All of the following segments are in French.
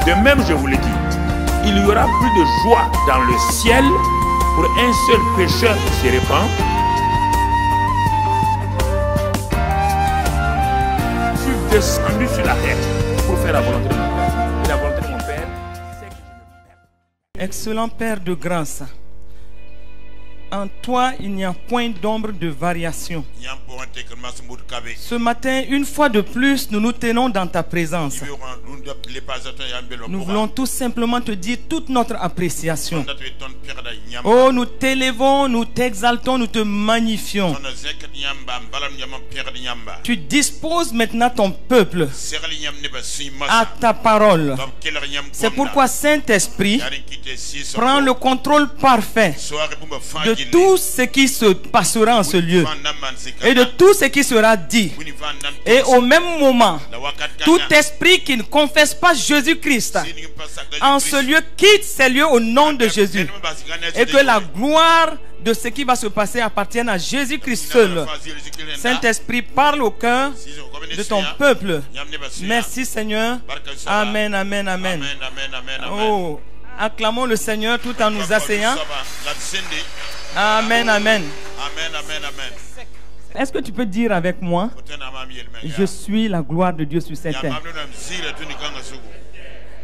De même, je vous le dis, il y aura plus de joie dans le ciel pour un seul pécheur qui se répand. Je suis descendu sur la terre pour faire la volonté de mon Père. Et la volonté de mon Père, c'est que je me perde. Excellent Père de grâce, en toi il n'y a point d'ombre de variation. Ce matin, une fois de plus, nous nous tenons dans ta présence. Nous voulons tout simplement te dire toute notre appréciation. Oh, nous t'élevons, nous t'exaltons, nous te magnifions. Tu disposes maintenant ton peuple à ta parole. C'est pourquoi Saint-Esprit prend le contrôle parfait de tout ce qui se passera en ce lieu et de tout ce qui sera dit. Et au même moment, tout esprit qui ne confesse pas Jésus-Christ en ce lieu quitte ces lieux au nom de Jésus, et que la gloire de ce qui va se passer appartienne à Jésus-Christ seul. Saint-Esprit, parle au cœur de ton peuple. Merci Seigneur. Amen, amen, amen. Oh, acclamons le Seigneur tout en nous asseyant. Amen, amen. Est-ce que tu peux dire avec moi: je suis la gloire de Dieu sur cette terre.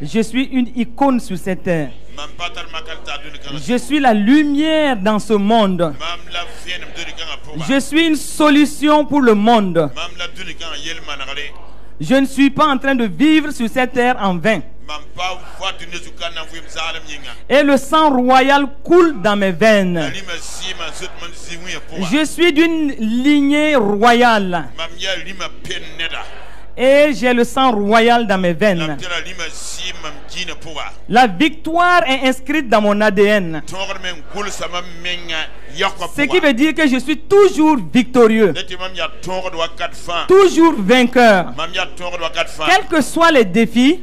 Je suis une icône sur cette terre. Je suis la lumière dans ce monde. Je suis une solution pour le monde. Je ne suis pas en train de vivre sur cette terre en vain. Et le sang royal coule dans mes veines. Je suis d'une lignée royale. Et j'ai le sang royal dans mes veines. La victoire est inscrite dans mon ADN. Ce qui veut dire que je suis toujours victorieux, toujours vainqueur. Quels que soient les défis,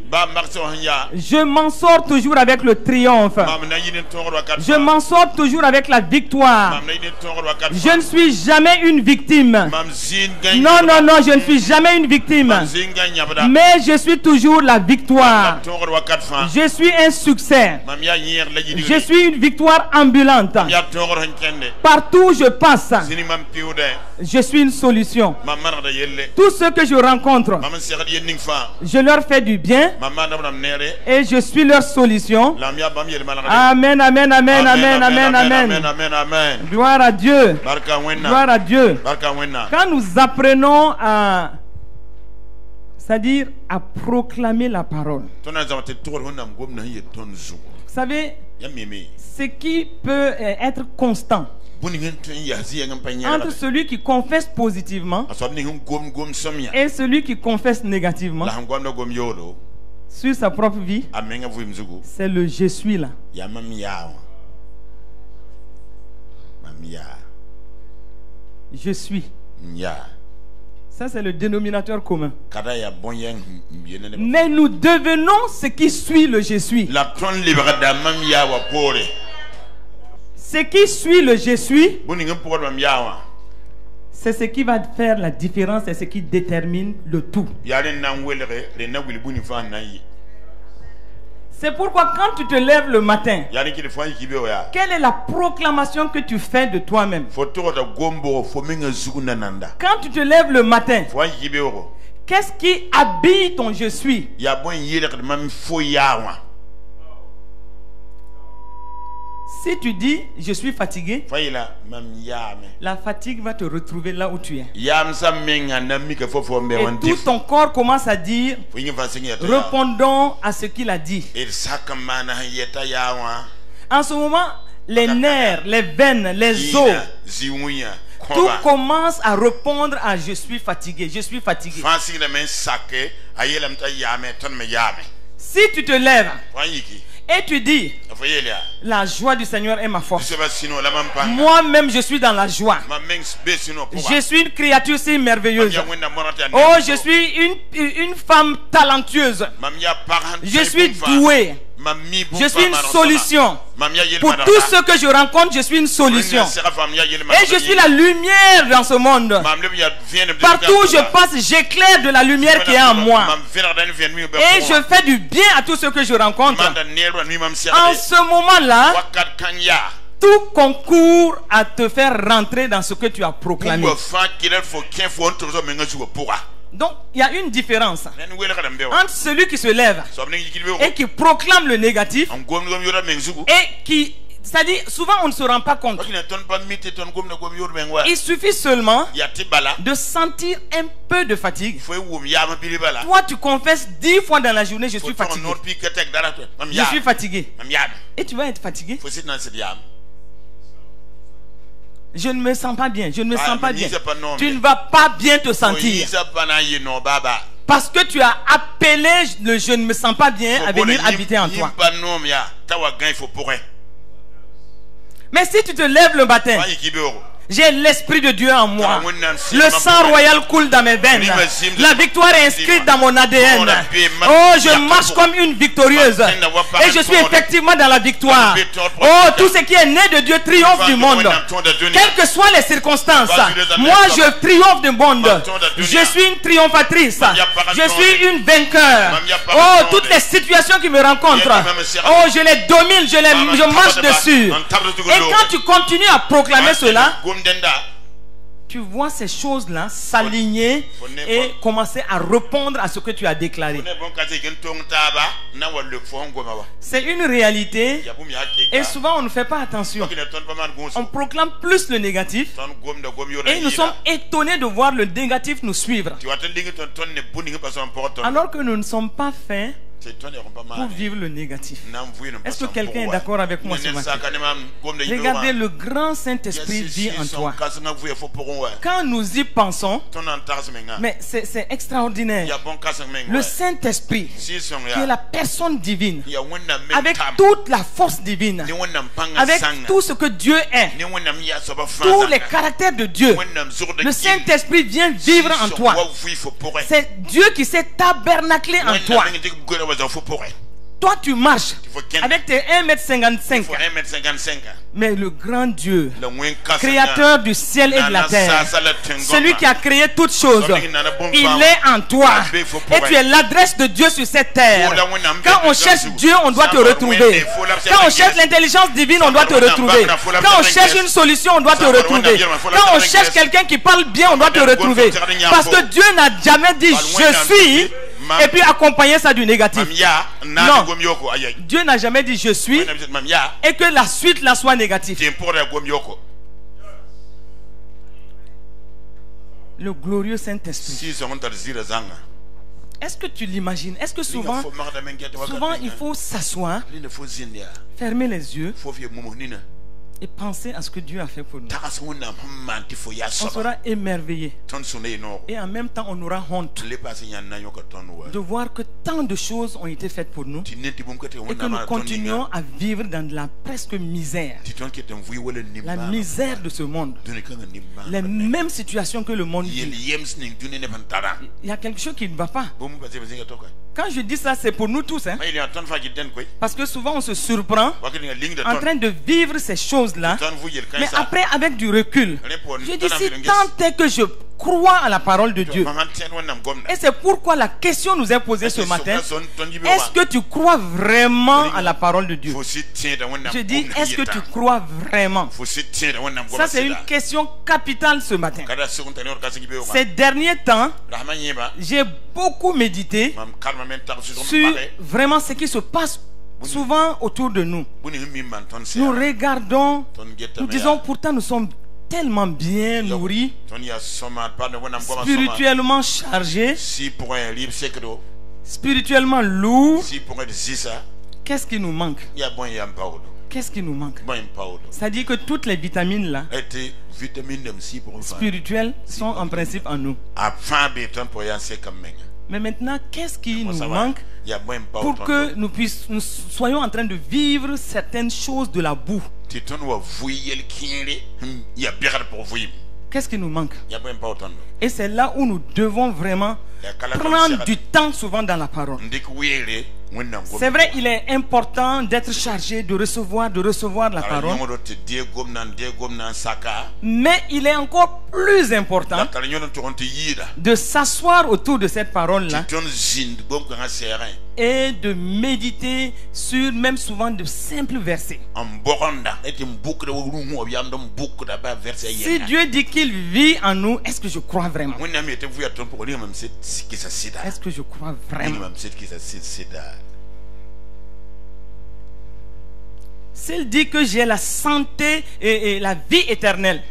je m'en sors toujours avec le triomphe. Je m'en sors toujours avec la victoire. Je ne suis jamais une victime. Non, non, non, je ne suis jamais une victime. Mais je suis toujours la victoire. Je suis un succès. Je suis une victoire ambulante. Partout où je passe, je suis une solution. Tout ce que je rencontre, je leur fais du bien et je suis leur solution. Amen, amen, amen, amen, amen, amen. Gloire à Dieu. Gloire à Dieu. Quand nous apprenons à, c'est-à-dire à proclamer la parole, vous savez, ce qui peut être constant entre celui qui confesse positivement et celui qui confesse négativement sur sa propre vie, c'est le je suis là. Je suis. Ça, c'est le dénominateur commun. Mais nous devenons ce qui suit le je suis. Ce qui suit le je suis, c'est ce qui va faire la différence et ce qui détermine le tout. C'est pourquoi quand tu te lèves le matin, quelle est la proclamation que tu fais de toi-même? Quand tu te lèves le matin, qu'est-ce qui habille ton je suis? Si tu dis je suis fatigué, la fatigue va te retrouver là où tu es. Et tout ton corps commence à dire répondons à ce qu'il a dit. En ce moment, les nerfs, les veines, les os, tout commence à répondre à je suis fatigué, je suis fatigué. Si tu te lèves et tu dis la joie du Seigneur est ma force, moi-même je suis dans la joie, je suis une créature si merveilleuse, oh je suis une femme talentueuse, je suis douée, Je suis une solution. Pour tout ce que je rencontre, je suis une solution. Et je suis la lumière dans ce monde. Partout où je passe, j'éclaire de la lumière qui est en moi. Et je fais du bien à tout ce que je rencontre. En ce moment-là, tout concourt à te faire rentrer dans ce que tu as proclamé. Donc, il y a une différence entre celui qui se lève et qui proclame le négatif et qui... C'est-à-dire, souvent on ne se rend pas compte. Il suffit seulement de sentir un peu de fatigue. Toi, tu confesses 10 fois dans la journée, je suis fatigué. Je suis fatigué. Et tu vas être fatigué. Je ne me sens pas bien, je ne me sens pas bien. Tu ne vas pas bien te sentir. Parce que tu as appelé le je ne me sens pas bien à venir habiter en toi. Mais si tu te lèves le matin, j'ai l'esprit de Dieu en moi. Le sang royal coule dans mes veines. La victoire est inscrite dans mon ADN. Oh, je marche comme une victorieuse. Et je suis effectivement dans la victoire. Oh, tout ce qui est né de Dieu triomphe du monde. Quelles que soient les circonstances, moi je triomphe du monde. Je suis une triomphatrice. Je suis une vainqueur. Oh, toutes les situations qui me rencontrent, oh, je les domine, je marche dessus. Et quand tu continues à proclamer cela, tu vois ces choses-là s'aligner et commencer à répondre à ce que tu as déclaré. C'est une réalité et souvent on ne fait pas attention. On proclame plus le négatif et nous sommes étonnés de voir le négatif nous suivre. Alors que nous ne sommes pas faits pour vivre le négatif. Est-ce que quelqu'un est d'accord avec moi ce matin? Regardez, le grand Saint-Esprit vit en toi. Quand nous y pensons, mais c'est extraordinaire. Le Saint-Esprit, qui est la personne divine, avec toute la force divine, avec tout ce que Dieu est, tous les caractères de Dieu, le Saint-Esprit vient vivre en toi. C'est Dieu qui s'est tabernaclé en toi. Toi tu marches avec tes 1,55 m. Mais le grand Dieu, créateur du ciel et de la terre, celui qui a créé toutes choses, il est en toi. Et tu es l'adresse de Dieu sur cette terre. Quand on cherche Dieu, on doit te retrouver. Quand on cherche l'intelligence divine, on doit te retrouver. Quand on cherche une solution, on doit te retrouver. Quand on cherche quelqu'un qui parle bien, on doit te retrouver. Parce que Dieu n'a jamais dit je suis et puis accompagner ça du négatif. Non, Dieu n'a jamais dit je suis et que la suite là soit négative. Le glorieux Saint-Esprit. Est-ce que tu l'imagines? Est-ce que souvent il faut s'asseoir, fermer les yeux et penser à ce que Dieu a fait pour nous? On sera émerveillé. Et en même temps, on aura honte de voir que tant de choses ont été faites pour nous et que nous continuons à vivre dans de la presque misère. La misère de ce monde. Les mêmes situations que le monde vit. Il y a quelque chose qui ne va pas. Quand je dis ça, c'est pour nous tous. Hein? Parce que souvent, on se surprend en train de vivre ces choses-là. Mais après, avec du recul, je dis si tant est que je crois à la parole de Dieu. Et c'est pourquoi la question nous est posée ce matin. Est-ce que tu crois vraiment à la parole de Dieu? Je dis, est-ce que tu crois vraiment? Ça, c'est une question capitale ce matin. Ces derniers temps, j'ai beaucoup médité sur vraiment ce qui se passe souvent autour de nous. Nous regardons, nous disons pourtant nous sommes tellement bien nourris, spirituellement chargés, spirituellement lourds. Qu'est-ce qui nous manque? Qu'est-ce qui nous manque? C'est-à-dire que toutes les vitamines là spirituelles sont en principe en nous. Mais maintenant, qu'est-ce qui nous manque pour que nous soyons en train de vivre certaines choses de la boue? Qu'est-ce qui nous manque? Et c'est là où nous devons vraiment prendre du temps souvent dans la parole. C'est vrai, il est important d'être chargé de recevoir la parole. Mais il est encore plus important de s'asseoir autour de cette parole-là et de méditer sur même souvent de simples versets. Si Dieu dit qu'il vit en nous, est-ce que je crois vraiment? Est-ce que je crois vraiment? S'il dit que j'ai la santé et la vie éternelle.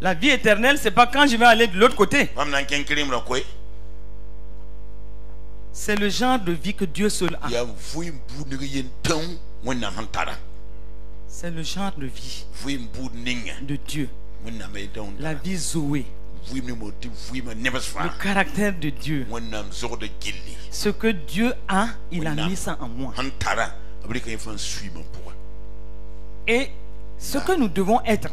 La vie éternelle, c'est pas quand je vais aller de l'autre côté. C'est le genre de vie que Dieu seul a. C'est le genre de vie de Dieu. La vie Zoé. Le caractère de Dieu. Ce que Dieu a, il a mis ça en moi. Et ce que nous devons être,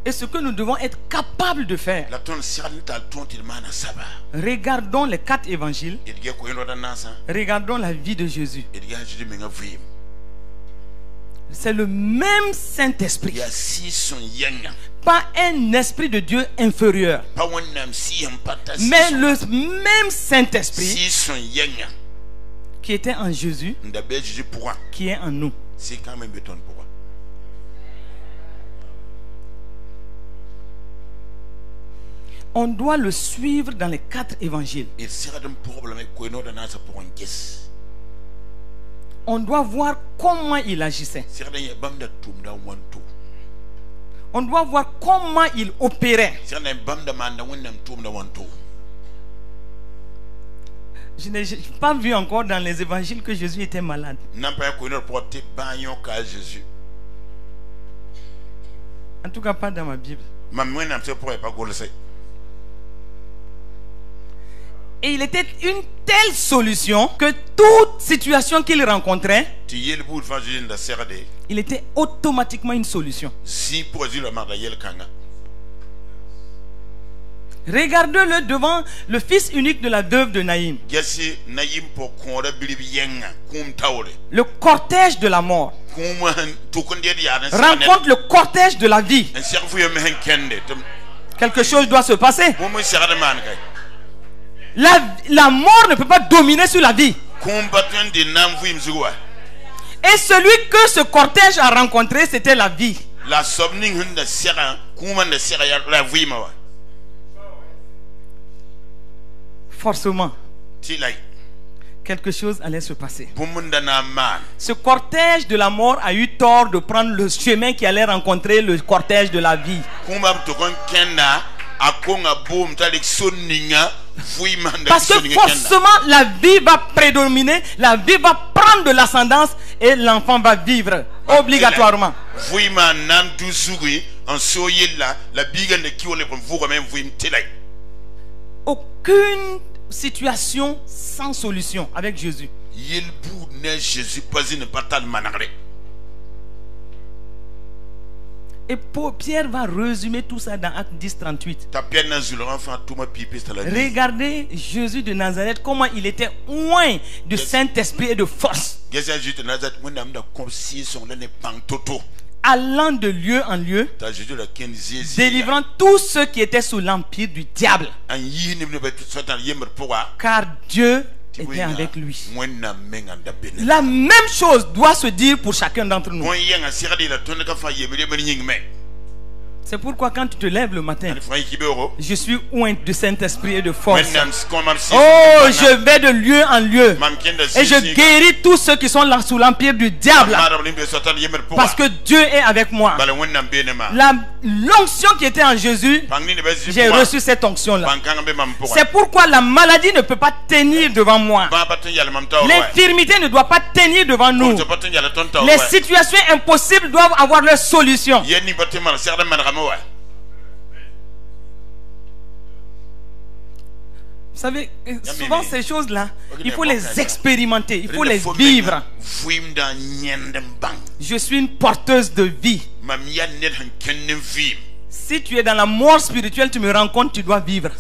et ce que nous devons être capables de faire, regardons les 4 évangiles, regardons la vie de Jésus. C'est le même Saint-Esprit, pas un esprit de Dieu inférieur, mais le même Saint-Esprit qui était en Jésus, qui est en nous. On doit le suivre dans les 4 évangiles. On doit voir comment il agissait. On doit voir comment il opérait. Je n'ai pas vu encore dans les évangiles que Jésus était malade. En tout cas, pas dans ma Bible. Et il était une telle solution que toute situation qu'il rencontrait, il était automatiquement une solution. Regardez-le devant le fils unique de la veuve de Naïm. Le cortège de la mort rencontre le cortège de la vie. Quelque chose doit se passer. La mort ne peut pas dominer sur la vie. Et celui que ce cortège a rencontré, c'était la vie. Forcément, quelque chose allait se passer. Ce cortège de la mort a eu tort de prendre le chemin qui allait rencontrer le cortège de la vie. Parce que forcément la vie va prédominer, la vie va prendre de l'ascendance et l'enfant va vivre obligatoirement. Aucune situation sans solution avec Jésus. Et Pierre va résumer tout ça dans Acte 10, 38. Regardez Jésus de Nazareth, comment il était loin du Saint-Esprit et de force, allant de lieu en lieu, délivrant tous ceux qui étaient sous l'empire du diable, car Dieu était avec lui. La même chose doit se dire pour chacun d'entre nous. C'est pourquoi quand tu te lèves le matin, je suis oint de Saint-Esprit et de force. Oh, je vais de lieu en lieu et je guéris tous ceux qui sont là sous l'empire du diable, parce que Dieu est avec moi. L'onction qui était en Jésus, j'ai reçu cette onction-là. C'est pourquoi la maladie ne peut pas tenir devant moi. L'infirmité ne doit pas tenir devant nous. Les situations impossibles doivent avoir leur solution. Vous savez, souvent ces choses-là, il faut les expérimenter, il faut les vivre. Je suis une porteuse de vie. Si tu es dans la mort spirituelle, tu me rends compte, tu dois vivre.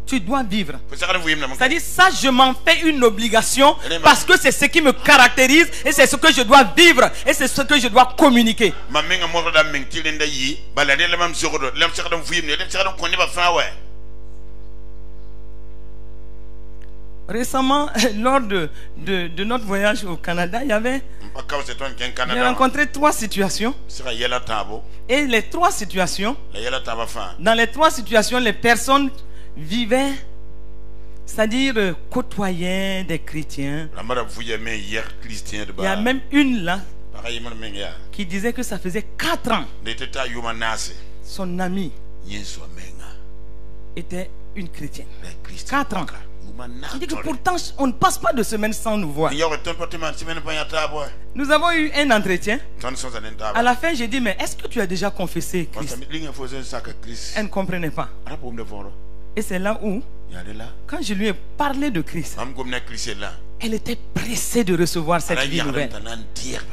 tu dois vivre. C'est-à-dire, ça, je m'en fais une obligation parce que c'est ce qui me caractérise et c'est ce que je dois vivre et c'est ce que je dois communiquer. Récemment, lors de notre voyage au Canada, j'ai rencontré 3 situations. Et les 3 situations, dans les 3 situations, les personnes vivaient, c'est-à-dire côtoyaient des chrétiens. Il y a même une là qui disait que ça faisait 4 ans. Son amie était une chrétienne. 4 ans. Il dit que pourtant on ne passe pas de semaine sans nous voir. Nous avons eu un entretien. À la fin, j'ai dit, mais est-ce que tu as déjà confessé Christ? Elle ne comprenait pas. Et c'est là où, quand je lui ai parlé de Christ, elle était pressée de recevoir cette vie nouvelle.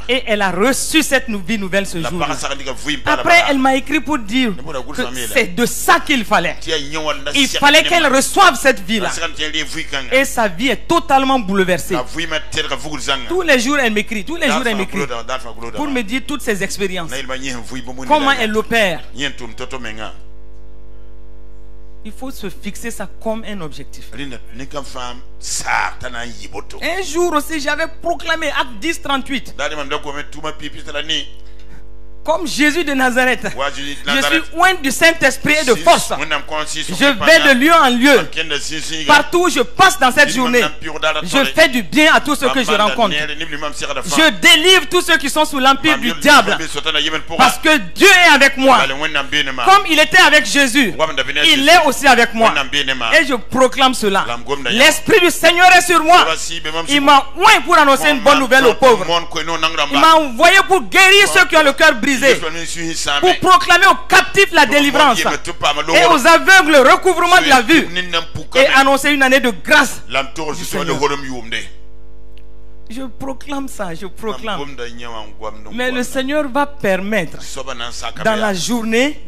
Et elle a reçu cette vie nouvelle ce jour. Après, elle m'a écrit pour dire que c'est de ça qu'il fallait. Il fallait qu'elle reçoive cette vie-là. Et sa vie est totalement bouleversée. Tous les jours, elle m'écrit. Tous les jours, elle m'écrit pour me dire toutes ses expériences. Comment elle opère. Il faut se fixer ça comme un objectif. Un jour aussi, j'avais proclamé Acte 10, 38. Comme Jésus de Nazareth, je suis oint du Saint-Esprit et de force. Je vais de lieu en lieu. Partout où je passe dans cette journée, je fais du bien à tous ceux que je rencontre. Je délivre tous ceux qui sont sous l'empire du diable. Parce que Dieu est avec moi. Comme il était avec Jésus, il est aussi avec moi. Et je proclame cela. L'Esprit du Seigneur est sur moi. Il m'a oint pour annoncer une bonne nouvelle aux pauvres. Il m'a envoyé pour guérir ceux qui ont le cœur brisé. Pour proclamer aux captifs la délivrance et aux aveugles le recouvrement de la vue et annoncer une année de grâce du Seigneur. Je proclame ça, je proclame. Mais le Seigneur va permettre dans la journée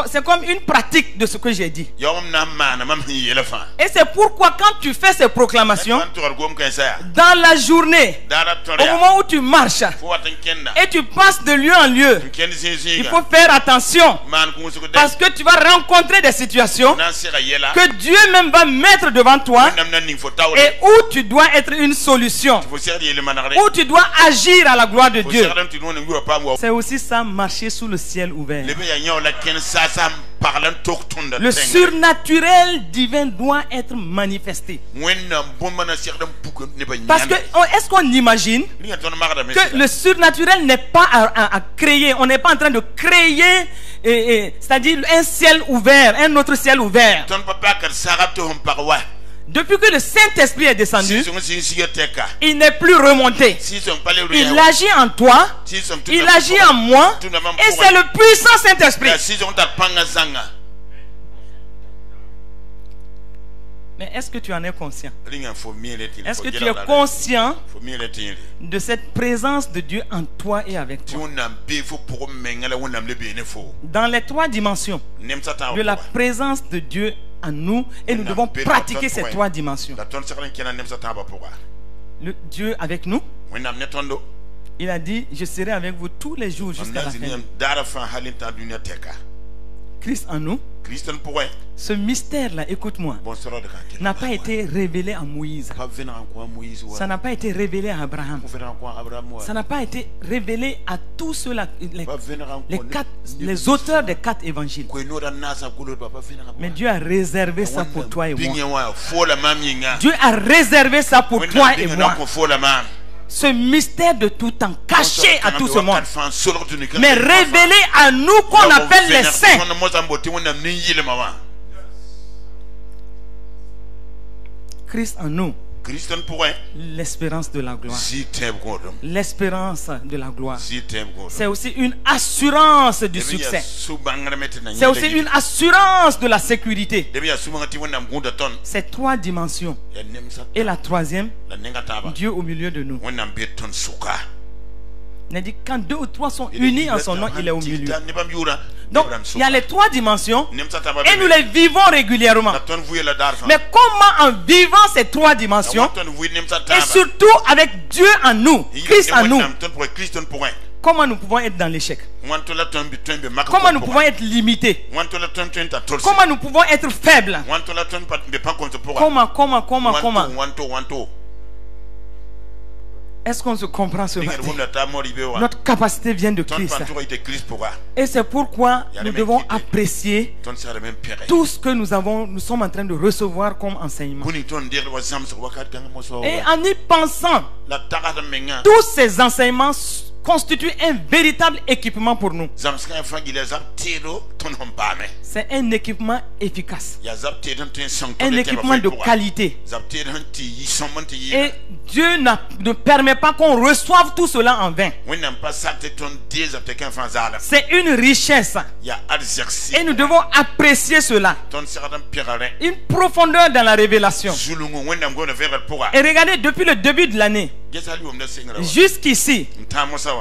c'est comme une pratique de ce que j'ai dit. Et c'est pourquoi quand tu fais ces proclamations, dans la journée, au moment où tu marches et tu passes de lieu en lieu, il faut faire attention parce que tu vas rencontrer des situations que Dieu même va mettre devant toi et où tu dois être une solution, où tu dois agir à la gloire de Dieu. C'est aussi ça, marcher sous le ciel ouvert. Le surnaturel divin doit être manifesté. Parce que est-ce qu'on imagine que le surnaturel n'est pas à créer? On n'est pas en train de créer, c'est-à-dire un ciel ouvert, un autre ciel ouvert. Depuis que le Saint-Esprit est descendu, il n'est plus remonté. Il agit en toi, il agit en moi, et c'est le puissant Saint-Esprit. Mais est-ce que tu en es conscient? Est-ce que tu es conscient de cette présence de Dieu en toi et avec toi? Dans les 3 dimensions de la présence de Dieu en nous, et nous devons pratiquer ces 3 dimensions. Le Dieu avec nous, il a dit, je serai avec vous tous les jours jusqu'à la fin. Christ en nous, ce mystère-là, écoute-moi, n'a pas été révélé à Moïse. Ça n'a pas été révélé à Abraham. Ça n'a pas été révélé à tous ceux-là, les auteurs des 4 évangiles. Mais Dieu a réservé ça pour toi et moi. Dieu a réservé ça pour toi et moi. Ce mystère de tout temps caché à tout ce monde, mais révélé à nous qu'on appelle les saints. Christ en nous, l'espérance de la gloire. L'espérance de la gloire. C'est aussi une assurance du succès. C'est aussi une assurance de la sécurité. Ces 3 dimensions. Et la 3e, Dieu au milieu de nous. Il a dit quand 2 ou 3 sont unis en son nom, il est au milieu. Donc, il y a les 3 dimensions et nous les vivons régulièrement. Mais comment en vivant ces 3 dimensions et surtout avec Dieu en nous, Christ en nous, comment nous pouvons être dans l'échec? Comment nous pouvons être limités? Comment nous pouvons être faibles? Comment? Est-ce qu'on se comprend ce matin? Notre capacité vient de Christ. Et c'est pourquoi nous devons apprécier tout ce que nous sommes en train de recevoir comme enseignement. Et en y pensant, tous ces enseignements constitue un véritable équipement pour nous. C'est un équipement efficace, un équipement de qualité. Et Dieu ne permet pas qu'on reçoive tout cela en vain. C'est une richesse et nous devons apprécier cela. Une profondeur dans la révélation. Et regardez, depuis le début de l'année jusqu'ici,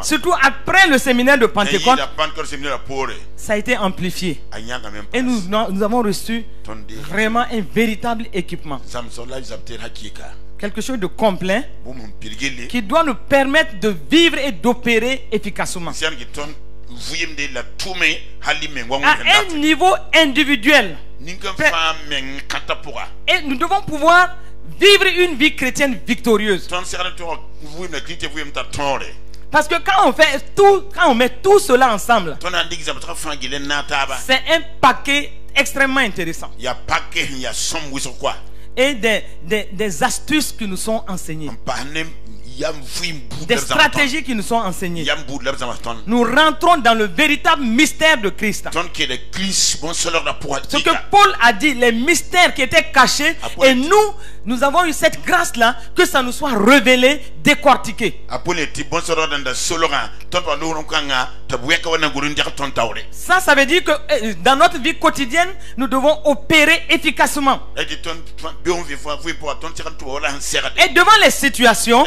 surtout après le séminaire de Pentecôte, ça a été amplifié. Et nous avons reçu vraiment un véritable équipement. Quelque chose de complet qui doit nous permettre de vivre et d'opérer efficacement. À un niveau individuel. Et nous devons pouvoir vivre une vie chrétienne victorieuse. Parce que quand on met tout cela ensemble, c'est un paquet extrêmement intéressant. Et des astuces qui nous sont enseignées, des stratégies qui nous sont enseignées. Nous rentrons dans le véritable mystère de Christ. Ce que Paul a dit, les mystères qui étaient cachés, et nous avons eu cette grâce-là, que ça nous soit révélé, décortiqué. Ça veut dire que dans notre vie quotidienne, nous devons opérer efficacement. Et devant les situations,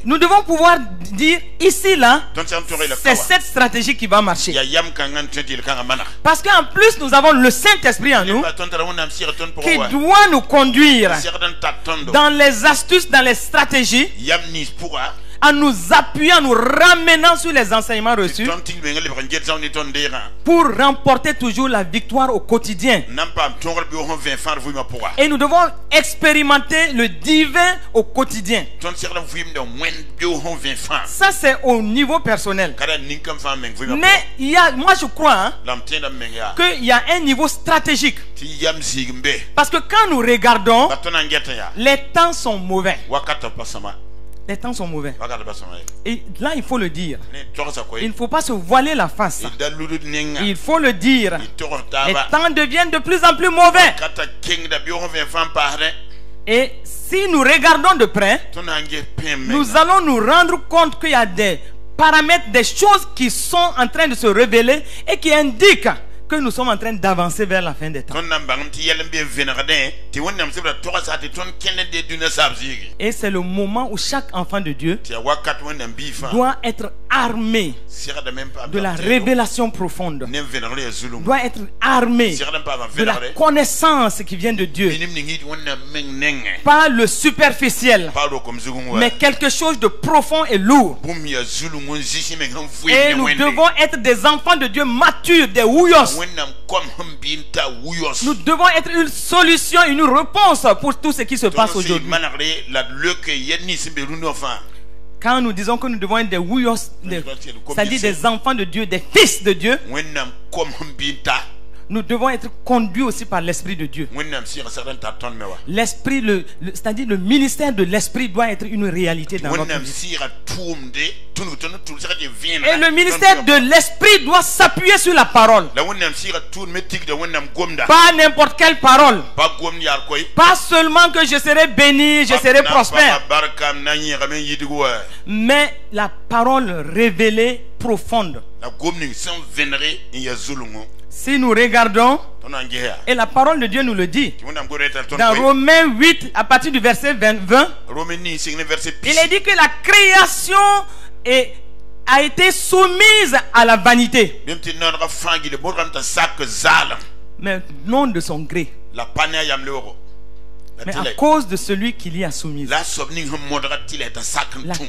nous devons pouvoir dire ici là, c'est cette stratégie qui va marcher. Parce qu'en plus nous avons le Saint-Esprit en nous qui doit nous conduire dans les astuces, dans les stratégies, en nous appuyant, nous ramenant sur les enseignements reçus pour remporter toujours la victoire au quotidien. Et nous devons expérimenter le divin au quotidien. Ça c'est au niveau personnel. Mais moi je crois qu'il y a un niveau stratégique. Parce que quand nous regardons, les temps sont mauvais. Les temps sont mauvais. Et là, il faut le dire. Il ne faut pas se voiler la face. Il faut le dire. Les temps deviennent de plus en plus mauvais. Et si nous regardons de près, nous allons nous rendre compte qu'il y a des paramètres, des choses qui sont en train de se révéler et qui indiquent que nous sommes en train d'avancer vers la fin des temps. Et c'est le moment où chaque enfant de Dieu doit être armé de la révélation profonde, doit être armé de la connaissance qui vient de Dieu, pas le superficiel, mais quelque chose de profond et lourd. Et nous devons être des enfants de Dieu matures, des ouyos. Nous devons être une solution, une réponse pour tout ce qui se passe aujourd'hui. Quand nous disons que nous devons être des ouyos, c'est-à-dire des enfants de Dieu, des fils de Dieu, nous devons être conduits aussi par l'Esprit de Dieu. L'Esprit, c'est-à-dire le ministère de l'Esprit doit être une réalité dans notre vie. Et le ministère de l'Esprit doit s'appuyer sur la parole. Pas n'importe quelle parole. Pas seulement que je serai béni, je serai prospère. Mais la parole révélée, profonde. Si nous regardons, et la parole de Dieu nous le dit, dans Romains 8, à partir du verset 20, il est dit que la création a été soumise à la vanité. Mais non de son gré. Mais à cause de celui qui l'y a soumise. La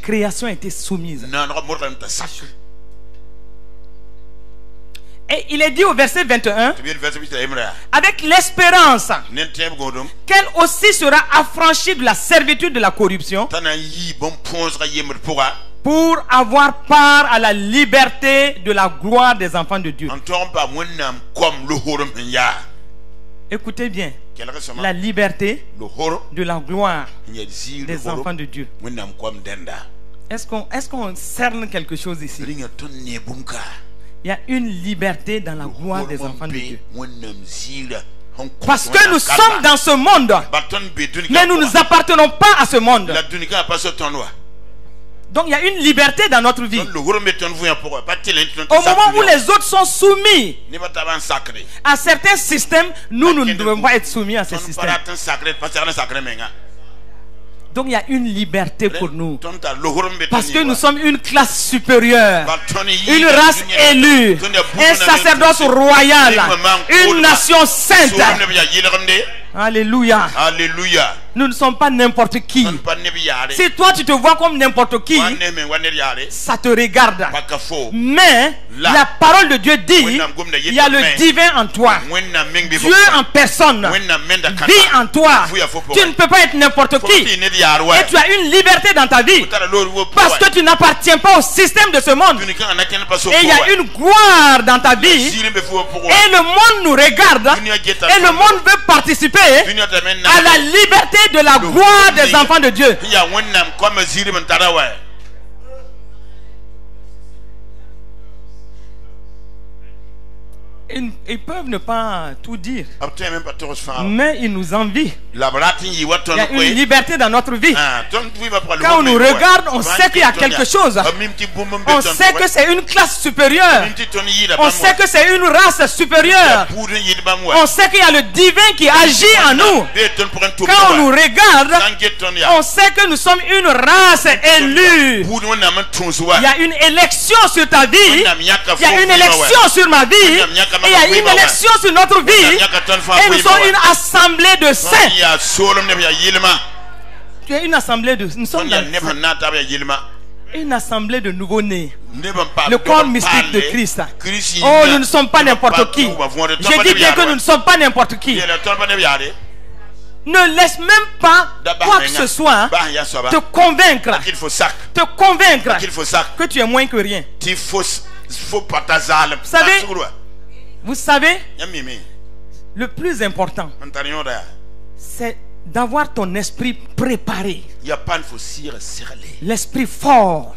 création a été soumise. Et il est dit au verset 21, avec l'espérance qu'elle aussi sera affranchie de la servitude de la corruption pour avoir part à la liberté de la gloire des enfants de Dieu. Écoutez bien, la liberté de la gloire des enfants de Dieu. Est-ce qu'on cerne quelque chose ici? Il y a une liberté dans la gloire des enfants de Dieu. Parce que nous sommes dans ce monde, mais nous ne appartenons pas à ce monde. Donc il y a une liberté dans notre vie. Au moment où les autres sont soumis à certains systèmes, nous ne devons pas être soumis à ces systèmes. Donc il y a une liberté pour nous. Parce que nous sommes une classe supérieure, une race élue, un sacerdoce royal, une nation sainte. Alléluia. Alléluia. Nous ne sommes pas n'importe qui. Si toi tu te vois comme n'importe qui, ça te regarde. Mais la parole de Dieu dit, il y a le divin en toi. Dieu en personne vit en toi. Tu ne peux pas être n'importe qui. Et tu as une liberté dans ta vie. Parce que tu n'appartiens pas au système de ce monde. Et il y a une gloire dans ta vie. Et le monde nous regarde. Et le monde veut participer à la liberté de la gloire des enfants de Dieu. Ils peuvent ne pas tout dire, mais ils nous envient. Il y a une liberté dans notre vie. Quand on nous regarde, on sait qu'il y a quelque chose. On sait que c'est une classe supérieure. On sait que c'est une race supérieure. On sait qu'il y a le divin qui agit en nous. Quand on nous regarde, on sait que nous sommes une race élue. Il y a une élection sur ta vie. Il y a une élection sur ma vie. Et il y a une élection sur notre vie. Et nous sommes une assemblée de saints. Tu es une assemblée de... Nous sommes une assemblée de nouveau-nés. Le corps mystique de Christ. Oh, nous ne sommes pas n'importe qui. Je dis bien que nous ne sommes pas n'importe qui. Ne laisse même pas quoi que ce soit te convaincre. Que tu es moins que rien. Vous savez, le plus important, c'est d'avoir ton esprit préparé. L'esprit fort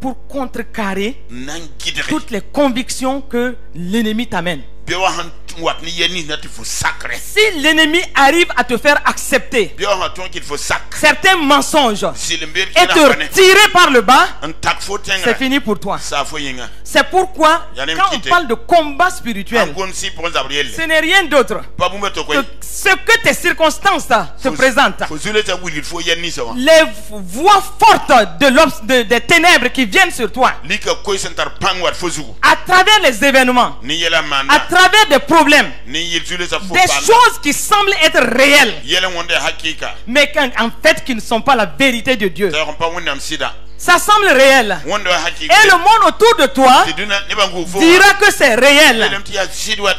pour contrecarrer toutes les convictions que l'ennemi t'amène. Si l'ennemi arrive à te faire accepter certains mensonges et te tirer par le bas, c'est fini pour toi. C'est pourquoi quand on parle de combat spirituel, ce n'est rien d'autre que ce que tes circonstances te présentent. Les voix fortes des ténèbres qui viennent sur toi, à travers les événements, à travers des problèmes, des choses qui semblent être réelles, mais en fait qui ne sont pas la vérité de Dieu. Ça semble réel. Et le monde autour de toi dira que c'est réel.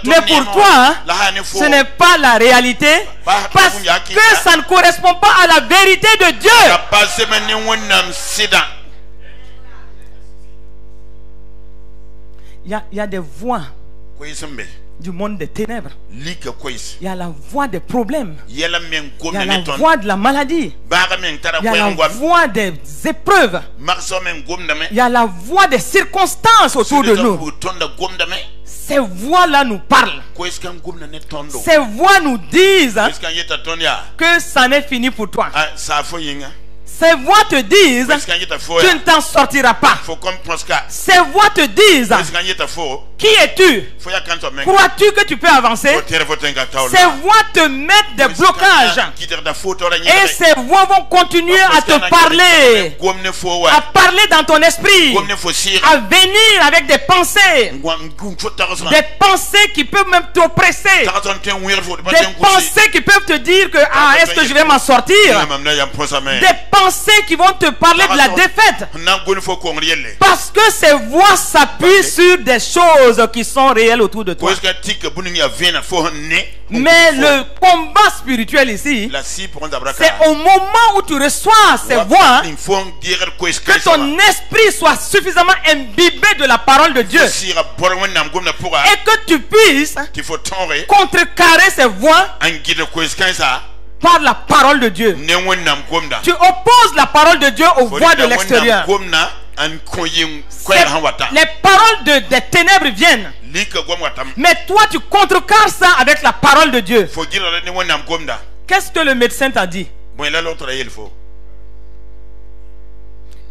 Mais pour toi, ce n'est pas la réalité, parce que ça ne correspond pas à la vérité de Dieu. Il y a des voix du monde des ténèbres. Il y a la voix des problèmes. Il y a la voix de la maladie. Il y a la voix des épreuves. Il y a la voix des circonstances autour de nous. Ces voix-là nous parlent. Ces voix nous disent que ça n'est fini pour toi. Ces voix te disent tu ne t'en sortiras pas. Ces voix te disent Qui es-tu? Crois-tu que tu peux avancer? Ces voix te mettent des blocages. Et ces voix vont continuer à te parler. À parler dans ton esprit. À venir avec des pensées. Des pensées qui peuvent même t'oppresser. Des pensées qui peuvent te dire que est-ce que je vais m'en sortir? Des pensées qui vont te parler de la défaite. Parce que ces voix s'appuient sur des choses qui sont réelles autour de toi. Mais le combat spirituel ici, c'est au moment où tu reçois ces voix que ton esprit soit suffisamment imbibé de la parole de Dieu et que tu puisses contrecarrer ces voix par la parole de Dieu. Tu opposes la parole de Dieu aux voix de l'extérieur. Les paroles des ténèbres viennent. Mais toi tu contrecarres ça avec la parole de Dieu. Qu'est-ce que le médecin t'a dit?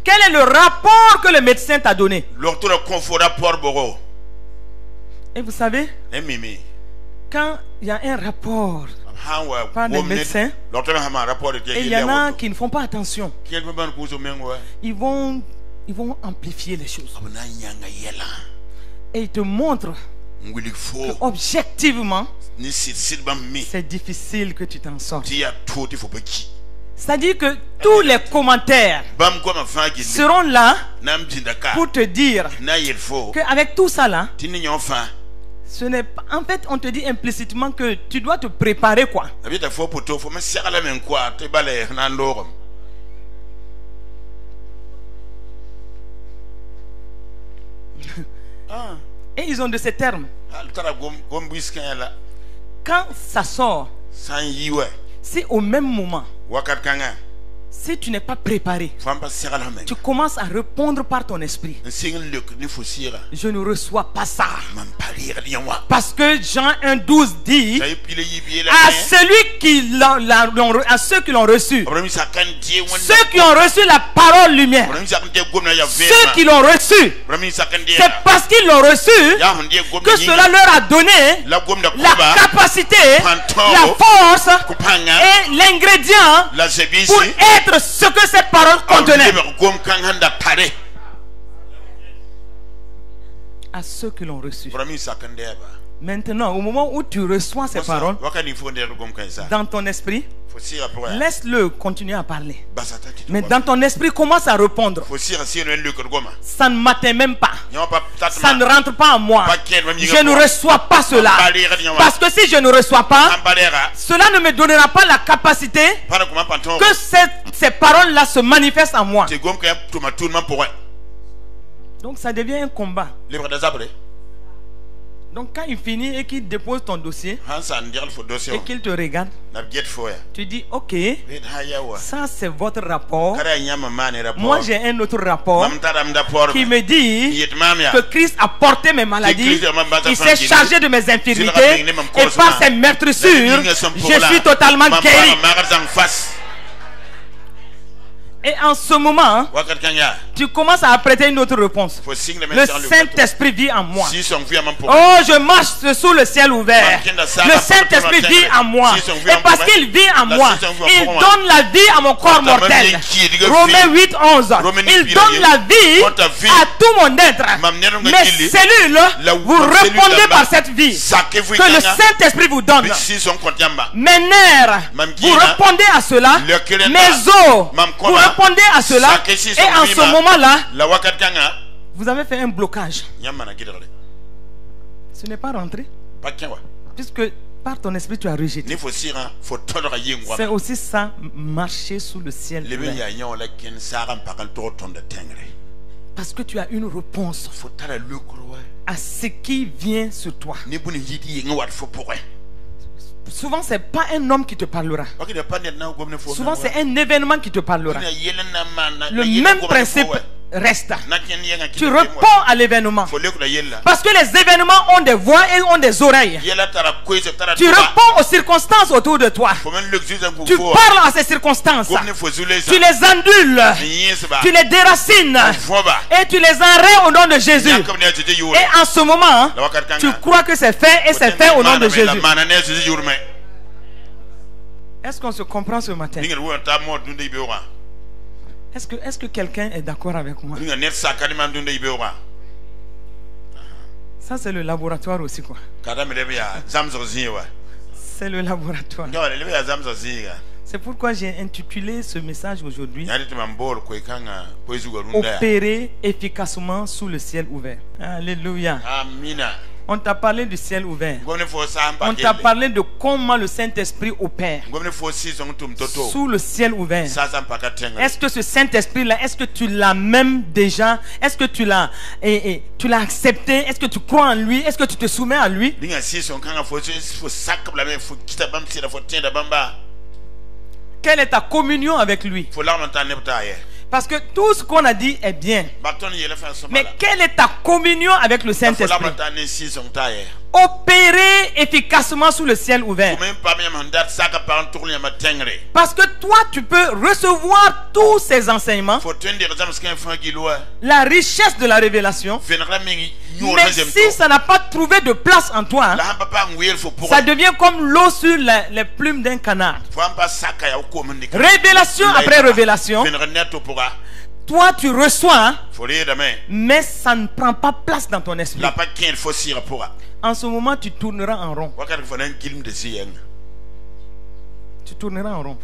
Quel est le rapport que le médecin t'a donné? Et vous savez, quand il y a un rapport par les médecins, et il y en a qui ne font pas attention, ils vont amplifier les choses. Et ils te montrent que objectivement, c'est difficile que tu t'en sortes. C'est-à-dire que tous les commentaires seront là pour te dire qu'avec tout ça là, ce n'est pas, en fait, on te dit implicitement que tu dois te préparer quoi. Et ils ont de ces termes. Quand ça sort, c'est au même moment. Si tu n'es pas préparé, tu commences à répondre par ton esprit. Je ne reçois pas ça. Parce que Jean 1,12 dit à ceux qui l'ont reçu, ceux qui ont reçu la parole lumière, ceux qui l'ont reçu, c'est parce qu'ils l'ont reçu que cela leur a donné la capacité, la force et l'ingrédient pour être ce que cette parole contenait. À ceux qui l'ont reçu. Maintenant, au moment où tu reçois ces paroles dans ton esprit, laisse-le continuer à parler. Mais dans ton esprit, commence à répondre. Ça ne m'atteint même pas. Ça ne rentre pas en moi. Je ne reçois pas cela. Parce que si je ne reçois pas, cela ne me donnera pas la capacité que ces paroles-là se manifestent en moi. Donc ça devient un combat. Donc quand il finit et qu'il dépose ton dossier et qu'il te regarde, tu dis ok, ça c'est votre rapport. Moi j'ai un autre rapport qui me dit que Christ a porté mes maladies, il s'est chargé de mes infirmités et par ses meurtrissures je suis totalement guéri. Et en ce moment, tu commences à apprêter une autre réponse. Le Saint-Esprit vit en moi. Oh, je marche sous le ciel ouvert. Le Saint-Esprit vit en moi. Et parce qu'il vit en moi, il donne la vie à mon corps mortel. Romains 8:11. Il donne la vie à tout mon être. Mes cellules, vous répondez par cette vie que le Saint-Esprit vous donne. Mes nerfs, vous répondez à cela. Mes os, vous répondez à cela. Et en ce moment-là, vous avez fait un blocage. Ce n'est pas rentré. Puisque par ton esprit tu as rejeté. C'est aussi ça, marcher sous le ciel. Parce que tu as une réponse à ce qui vient sur toi. Souvent c'est pas un homme qui te parlera. Souvent c'est un événement qui te parlera. Le même principe reste. Tu réponds à l'événement. Parce que les événements ont des voix et ont des oreilles. Tu réponds aux circonstances autour de toi. Tu parles à ces circonstances. Tu les annules. Tu les déracines. Et tu les enrayes au nom de Jésus. Et en ce moment, tu crois que c'est fait et c'est fait au nom de Jésus. Est-ce qu'on se comprend ce matin? Est-ce que quelqu'un est d'accord avec moi? Ça c'est le laboratoire aussi quoi. C'est le laboratoire. C'est pourquoi j'ai intitulé ce message aujourd'hui Opérer efficacement sous le ciel ouvert. Alléluia. Amina. On t'a parlé du ciel ouvert. On t'a parlé de comment le Saint-Esprit opère sous le ciel ouvert. Est-ce que ce Saint-Esprit-là, est-ce que tu l'as même déjà? Est-ce que tu l'as accepté? Est-ce que tu crois en lui? Est-ce que tu te soumets à lui? Quelle est ta communion avec lui? Parce que tout ce qu'on a dit est bien. Mais quelle est ta communion avec le Saint-Esprit? Opérer efficacement sous le ciel ouvert. Parce que toi, tu peux recevoir tous ces enseignements, la richesse de la révélation. Mais si ça n'a pas trouvé de place en toi, ça devient comme l'eau sur les plumes d'un canard. Révélation après révélation. Toi tu reçois, mais ça ne prend pas place dans ton esprit. En ce moment tu tourneras en rond. Tu tourneras en rond.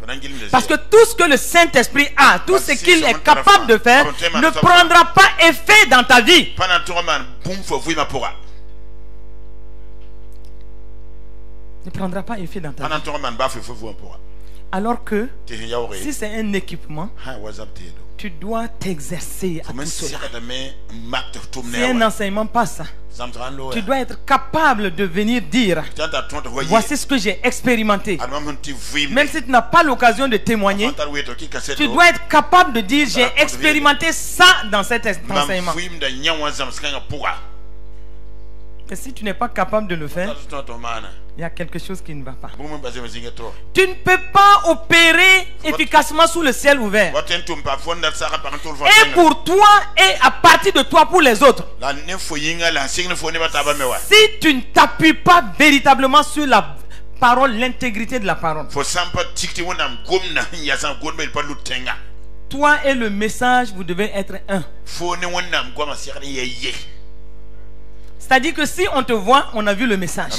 Parce que tout ce que le Saint-Esprit a, tout ce qu'il est capable de faire, ne prendra pas effet dans ta vie. Ne prendra pas effet dans ta vie. Alors que si c'est un équipement, tu dois t'exercer à tout cela. Si un enseignement passe, tu dois être capable de venir dire: voici ce que j'ai expérimenté. Même si tu n'as pas l'occasion de témoigner, tu dois être capable de dire: j'ai expérimenté ça dans cet enseignement. Et si tu n'es pas capable de le faire, il y a quelque chose qui ne va pas. Tu ne peux pas opérer efficacement sous le ciel ouvert. Et pour toi et à partir de toi pour les autres. Si tu ne t'appuies pas véritablement sur la parole, l'intégrité de la parole. Toi et le message, vous devez être un. C'est-à-dire que si on te voit, on a vu le message.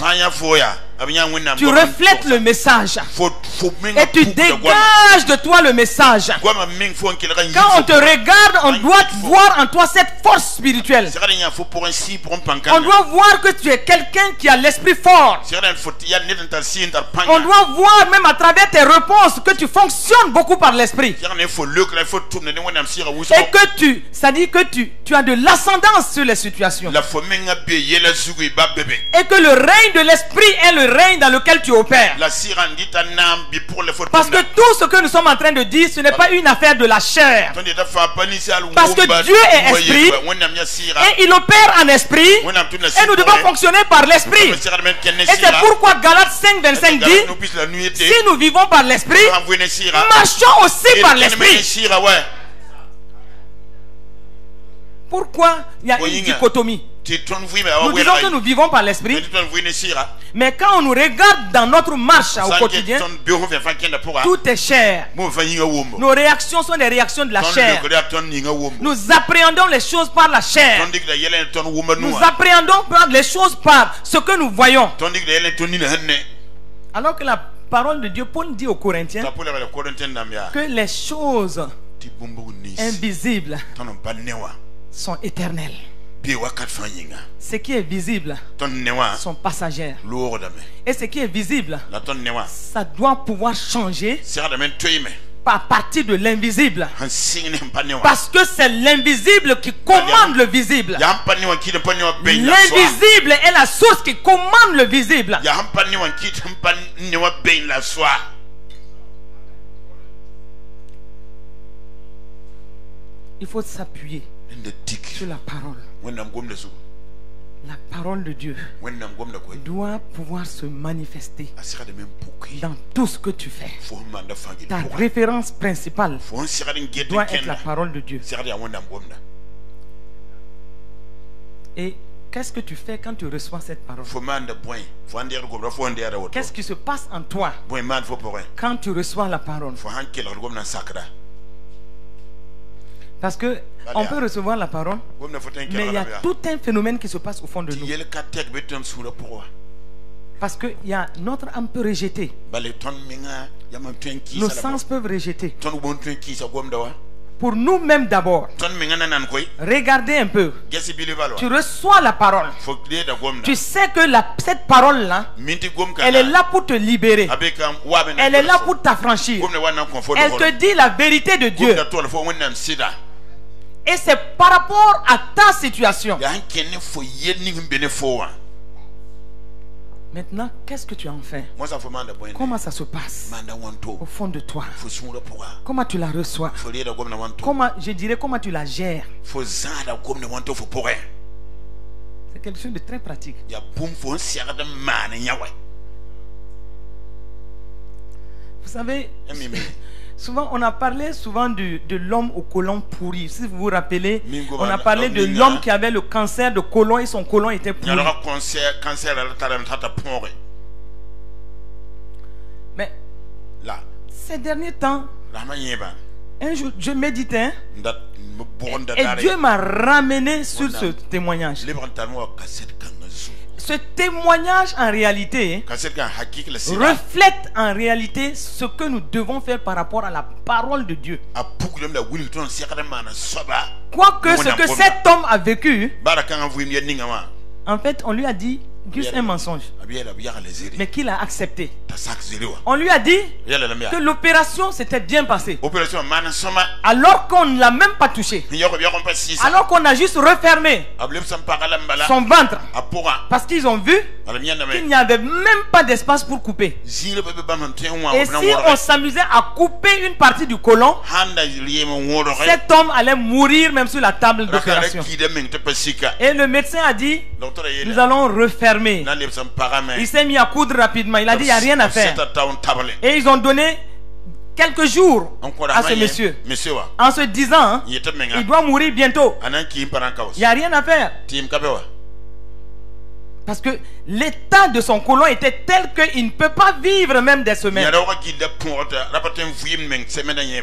Tu reflètes le message. Et tu dégages de toi le message. Quand on te regarde, on doit voir en toi cette force spirituelle. On doit voir que tu es quelqu'un qui a l'esprit fort. On doit voir même à travers tes réponses que tu fonctionnes beaucoup par l'esprit. Et que c'est-à-dire que tu as de l'ascendance sur les situations. Et que le règne de l'esprit est le règne dans lequel tu opères. Parce que tout ce que nous sommes en train de dire, ce n'est pas une affaire de la chair. Parce que Dieu est esprit et il opère en esprit et nous devons fonctionner par l'esprit. Et c'est pourquoi Galates 5:25 dit: si nous vivons par l'esprit, marchons aussi par l'esprit. Pourquoi il y a une dichotomie? Nous disons que nous vivons par l'esprit, mais quand on nous regarde dans notre marche au quotidien, tout est chair. Nos réactions sont des réactions de la chair. Nous appréhendons les choses par la chair. Nous appréhendons les choses par ce que nous voyons. Alors que la parole de Dieu, Paul dit aux Corinthiens que les choses invisibles sont éternelles. Ce qui est visible sont passagères. Et ce qui est visible, ça doit pouvoir changer à partir de l'invisible. Parce que c'est l'invisible qui commande le visible. L'invisible est la source qui commande le visible. Il faut s'appuyer sur la parole. La parole de Dieu doit pouvoir se manifester dans tout ce que tu fais. Ta référence principale doit être la parole de Dieu. Et qu'est-ce que tu fais quand tu reçois cette parole? Qu'est-ce qui se passe en toi quand tu reçois la parole? Parce que on peut recevoir la parole, mais il y a tout un phénomène qui se passe au fond de nous. Parce que il y a notre âme peut rejeter. Nos sens peuvent rejeter. Pour nous-mêmes d'abord, regardez un peu. Tu reçois la parole. Tu sais que cette parole-là, elle est là pour te libérer. Elle est là pour t'affranchir. Elle te dit la vérité de Dieu. Et c'est par rapport à ta situation. Maintenant, qu'est-ce que tu en fais? Comment ça se passe au fond de toi? Comment tu la reçois? Comment, je dirais, comment tu la gères? C'est quelque chose de très pratique. Vous savez, souvent on a parlé de l'homme au côlon pourri. Si vous vous rappelez, on a parlé de l'homme qui avait le cancer de côlon et son côlon était pourri. Mais ces derniers temps, un jour je méditais et Dieu m'a ramené sur ce témoignage. Ce témoignage en réalité reflète en réalité ce que nous devons faire par rapport à la parole de Dieu. Quoique ce que cet homme a vécu, en fait on lui a dit juste un mensonge, mais qu'il a accepté. On lui a dit que l'opération s'était bien passée, alors qu'on ne l'a même pas touché, alors qu'on a juste refermé son ventre, parce qu'ils ont vu qu'il n'y avait même pas d'espace pour couper. Et si on s'amusait à couper une partie du côlon, cet homme allait mourir même sur la table d'opération. Et le médecin a dit, nous allons refermer. Il s'est mis à coudre rapidement. Il a dit, il n'y a rien à faire. Et ils ont donné quelques jours à ce monsieur, en se disant, il doit mourir bientôt. Il n'y a rien à faire. Parce que l'état de son côlon était tel qu'il ne peut pas vivre même des semaines.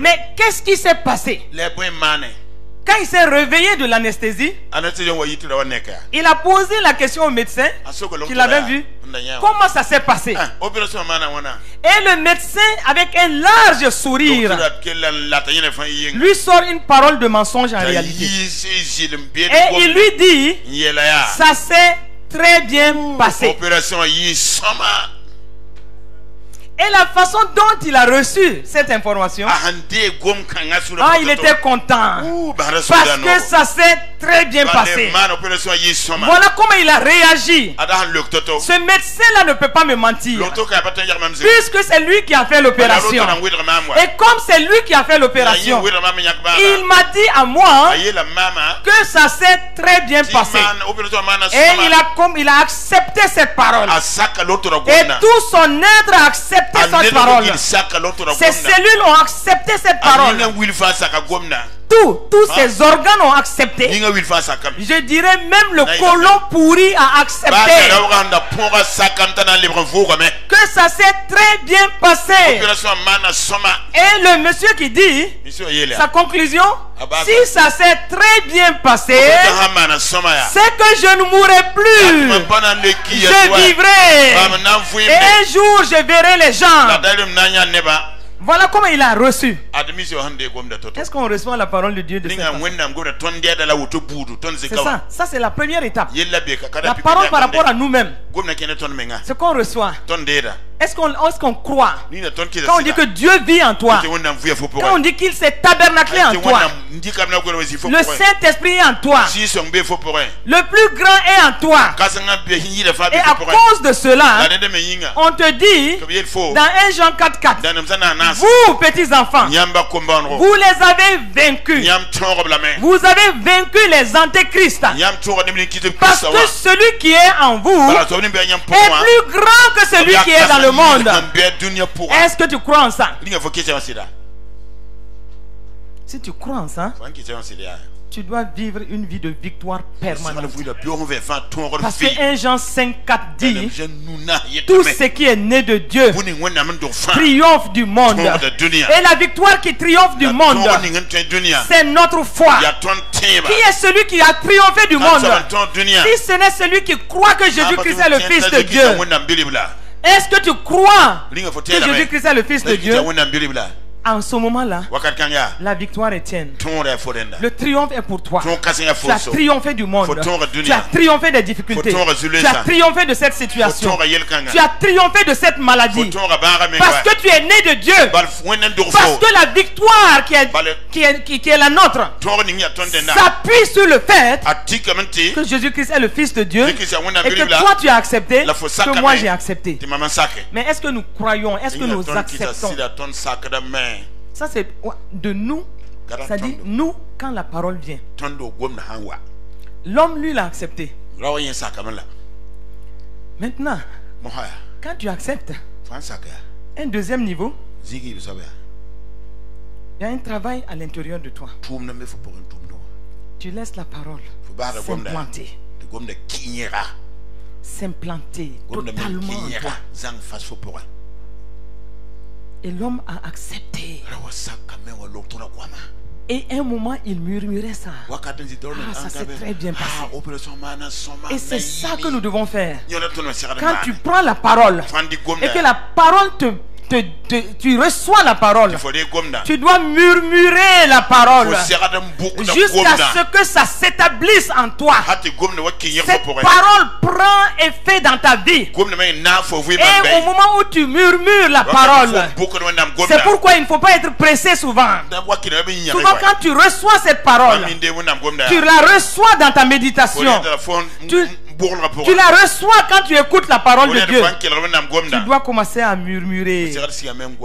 Mais qu'est-ce qui s'est passé? Quand il s'est réveillé de l'anesthésie, il a posé la question au médecin qu'il avait vu. Comment ça s'est passé? Et le médecin, avec un large sourire, lui sort une parole de mensonge en réalité. Et il lui dit, ça s'est très bien passé. Et la façon dont il a reçu cette information, il était content parce que ça s'est très bien passé. Voilà comment il a réagi. Ce médecin-là ne peut pas me mentir, puisque c'est lui qui a fait l'opération. Et comme c'est lui qui a fait l'opération, il m'a dit à moi que ça s'est très bien passé. Et il a accepté cette parole. Et tout son être a accepté cette parole. Ses cellules ont accepté cette parole. Tous ses organes ont accepté. Je dirais même le côlon pourri a accepté que ça s'est très bien passé. Et le monsieur qui dit sa conclusion, si ça s'est très bien passé, c'est que je ne mourrai plus, je vivrai, et un jour je verrai les gens. Voilà comment il a reçu. Est-ce qu'on reçoit la parole de Dieu de cette façon? C'est ça. Ça c'est la première étape. La parole par rapport à nous-mêmes. Ce qu'on reçoit. Est-ce qu'on croit? Quand on dit que Dieu vit en toi, quand on dit qu'il s'est tabernaclé en toi, le Saint-Esprit est en toi, le plus grand est en toi, et à cause de cela, on te dit dans 1 Jean 4,4, vous petits enfants, vous les avez vaincus, vous avez vaincu les antéchrists, parce que celui qui est en vous est plus grand que celui qui est dans le monde. Est-ce que tu crois en ça? Si tu crois en ça, tu dois vivre une vie de victoire permanente. Parce que 1 Jean 5,4 dit, tout ce qui est né de Dieu triomphe du monde. Et la victoire qui triomphe du monde, c'est notre foi. Qui est celui qui a triomphé du monde? Si ce n'est celui qui croit que Jésus-Christ est le Fils de Dieu. Est-ce que tu crois que Jésus-Christ est le Fils de Dieu? En ce moment-là, la victoire est tienne. Le triomphe est pour toi. Tu as triomphé du monde. Tu as triomphé des difficultés. Tu as triomphé de cette situation. Tu as triomphé de cette maladie. Parce que tu es né de Dieu. Parce que la victoire qui est la nôtre s'appuie sur le fait que Jésus-Christ est le Fils de Dieu et que toi tu as accepté, que moi j'ai accepté. Mais est-ce que nous croyons? Est-ce que nous acceptons? Ça c'est de nous, c'est-à-dire nous quand la parole vient. L'homme lui l'a accepté. Maintenant, quand tu acceptes, un deuxième niveau, il y a un travail à l'intérieur de toi. Tu laisses la parole s'implanter totalement en toi. Et l'homme a accepté. Et un moment, il murmurait ça. Ça s'est très bien passé. Et c'est ça que nous devons faire. Quand tu prends la parole et que la parole tu reçois la parole, tu dois murmurer la parole jusqu'à ce que ça s'établisse en toi. Cette parole prend effet dans ta vie. Et au moment où tu murmures la parole, c'est pourquoi il ne faut pas être pressé souvent. Souvent quand tu reçois cette parole, tu la reçois dans ta méditation. Tu la reçois quand tu écoutes la parole de Dieu. Tu dois commencer à murmurer.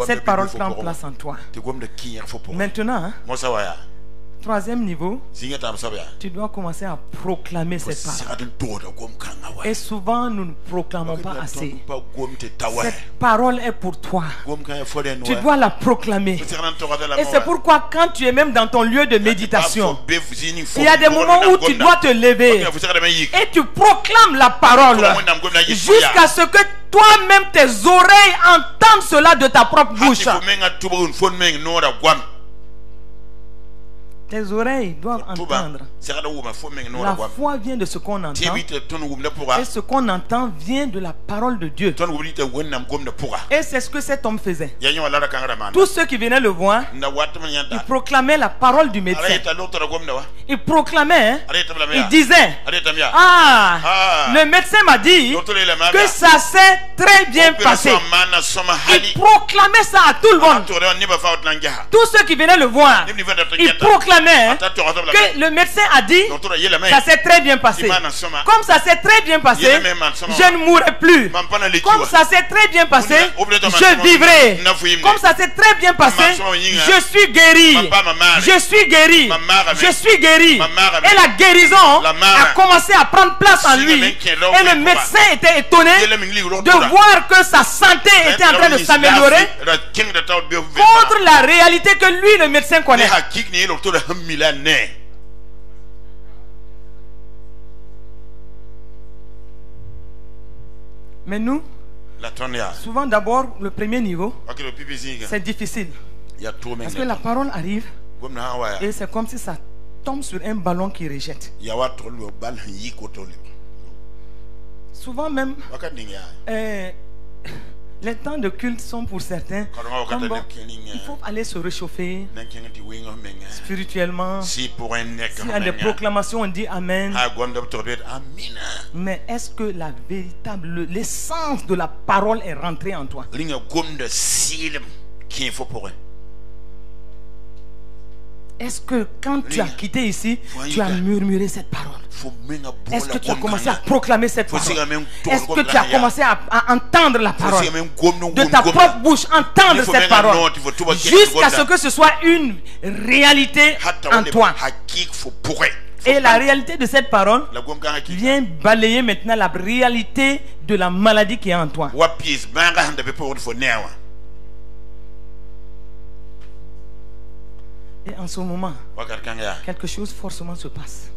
Cette parole prend place en toi. Maintenant, troisième niveau, tu dois commencer à proclamer cette parole. Et souvent, nous ne proclamons pas assez. Cette parole est pour toi. Tu dois la proclamer. Et c'est pourquoi quand tu es même dans ton lieu de méditation, il y a des moments où tu dois te lever et tu proclames la parole jusqu'à ce que toi-même tes oreilles entendent cela de ta propre bouche. Tes oreilles doivent entendre. La foi vient de ce qu'on entend. Et ce qu'on entend vient de la parole de Dieu. Et c'est ce que cet homme faisait. Tous ceux qui venaient le voir, ils proclamaient la parole du médecin. Ils proclamaient, ils disaient, le médecin m'a dit que ça s'est très bien passé. Ils proclamaient ça à tout le monde. Tous ceux qui venaient le voir, ils proclamaient que le médecin a dit ça s'est très bien passé. Comme ça s'est très bien passé, je ne mourrai plus. Comme ça s'est très bien passé, je vivrai. Comme ça s'est très bien passé, je suis guéri. Je suis guéri. Je suis guéri. Et la guérison a commencé à prendre place en lui. Et le médecin était étonné de voir que sa santé était en train de s'améliorer contre la réalité que lui, le médecin, connaît. Mais nous, souvent d'abord, le premier niveau, c'est difficile. Parce que la parole arrive et c'est comme si ça tombe sur un ballon qui rejette. Souvent même, Les temps de culte sont pour certains comme bon, il faut aller se réchauffer spirituellement. S'il y a des proclamations, on dit Amen. Mais est-ce que la véritable, l'essence de la parole est rentrée en toi? Est-ce que quand tu as quitté ici, tu as murmuré cette parole? Est-ce que tu as commencé à proclamer cette parole? Est-ce que tu as commencé à entendre la parole? De ta propre bouche, entendre cette parole jusqu'à ce que ce soit une réalité en toi. Et la réalité de cette parole vient balayer maintenant la réalité de la maladie qui est en toi. Et en ce moment, quelque chose forcément se passe.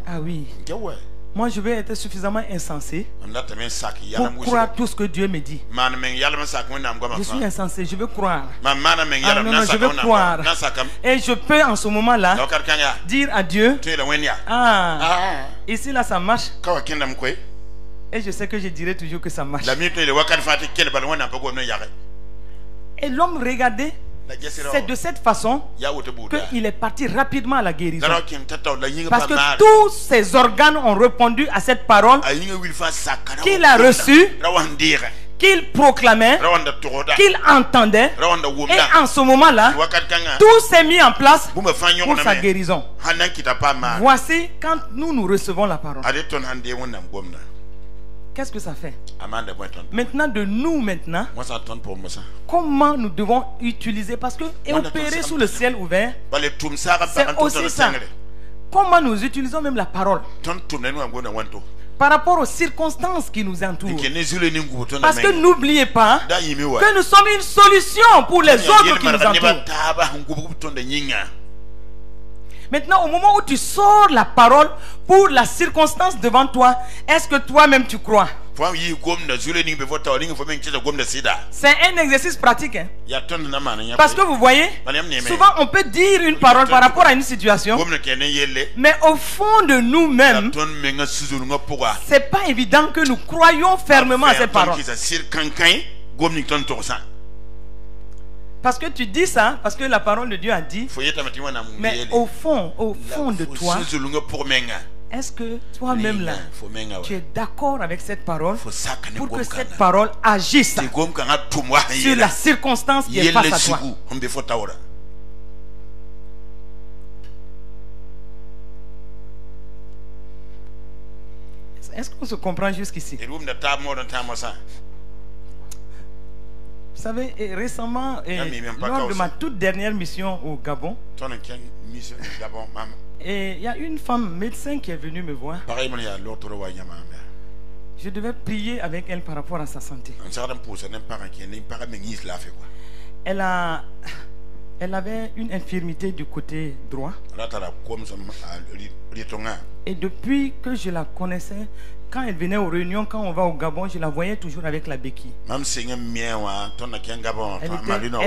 Ah oui. Moi, je vais être suffisamment insensé pour croire tout ce que Dieu me dit. Je suis insensé, je veux croire. Ah non, je veux croire. Et je peux en ce moment-là dire à Dieu, ah, ici là ça marche. Et je sais que je dirai toujours que ça marche. Et l'homme regardait. C'est de cette façon qu'il est parti rapidement à la guérison. Parce que tous ses organes ont répondu à cette parole qu'il a reçue, qu'il proclamait, qu'il entendait. Et en ce moment-là, tout s'est mis en place pour sa guérison. Voici quand nous recevons la parole. Qu'est-ce que ça fait? Maintenant, de nous maintenant, comment nous devons utiliser, parce que opérer sous le ciel ouvert, c'est aussi ça. Comment nous utilisons même la parole par rapport aux circonstances qui nous entourent. Parce que n'oubliez pas que nous sommes une solution pour les autres qui nous entourent. Maintenant, au moment où tu sors la parole pour la circonstance devant toi, est-ce que toi-même tu crois? C'est un exercice pratique. Hein? Parce que vous voyez, souvent on peut dire une parole par rapport à une situation, mais au fond de nous-mêmes, c'est pas évident que nous croyons fermement à cette parole. Parce que tu dis ça, parce que la parole de Dieu a dit, mais au fond de toi, est-ce que toi-même là, tu es d'accord avec cette parole pour que cette parole agisse sur la circonstance qui est face à toi? Est-ce qu'on se comprend jusqu'ici? Vous savez, récemment, lors de ma toute dernière mission au Gabon, et il y a une femme médecin qui est venue me voir. Je devais prier avec elle par rapport à sa santé. Elle avait une infirmité du côté droit. Et depuis que je la connaissais, quand elle venait aux réunions, quand on va au Gabon, je la voyais toujours avec la béquille. Elle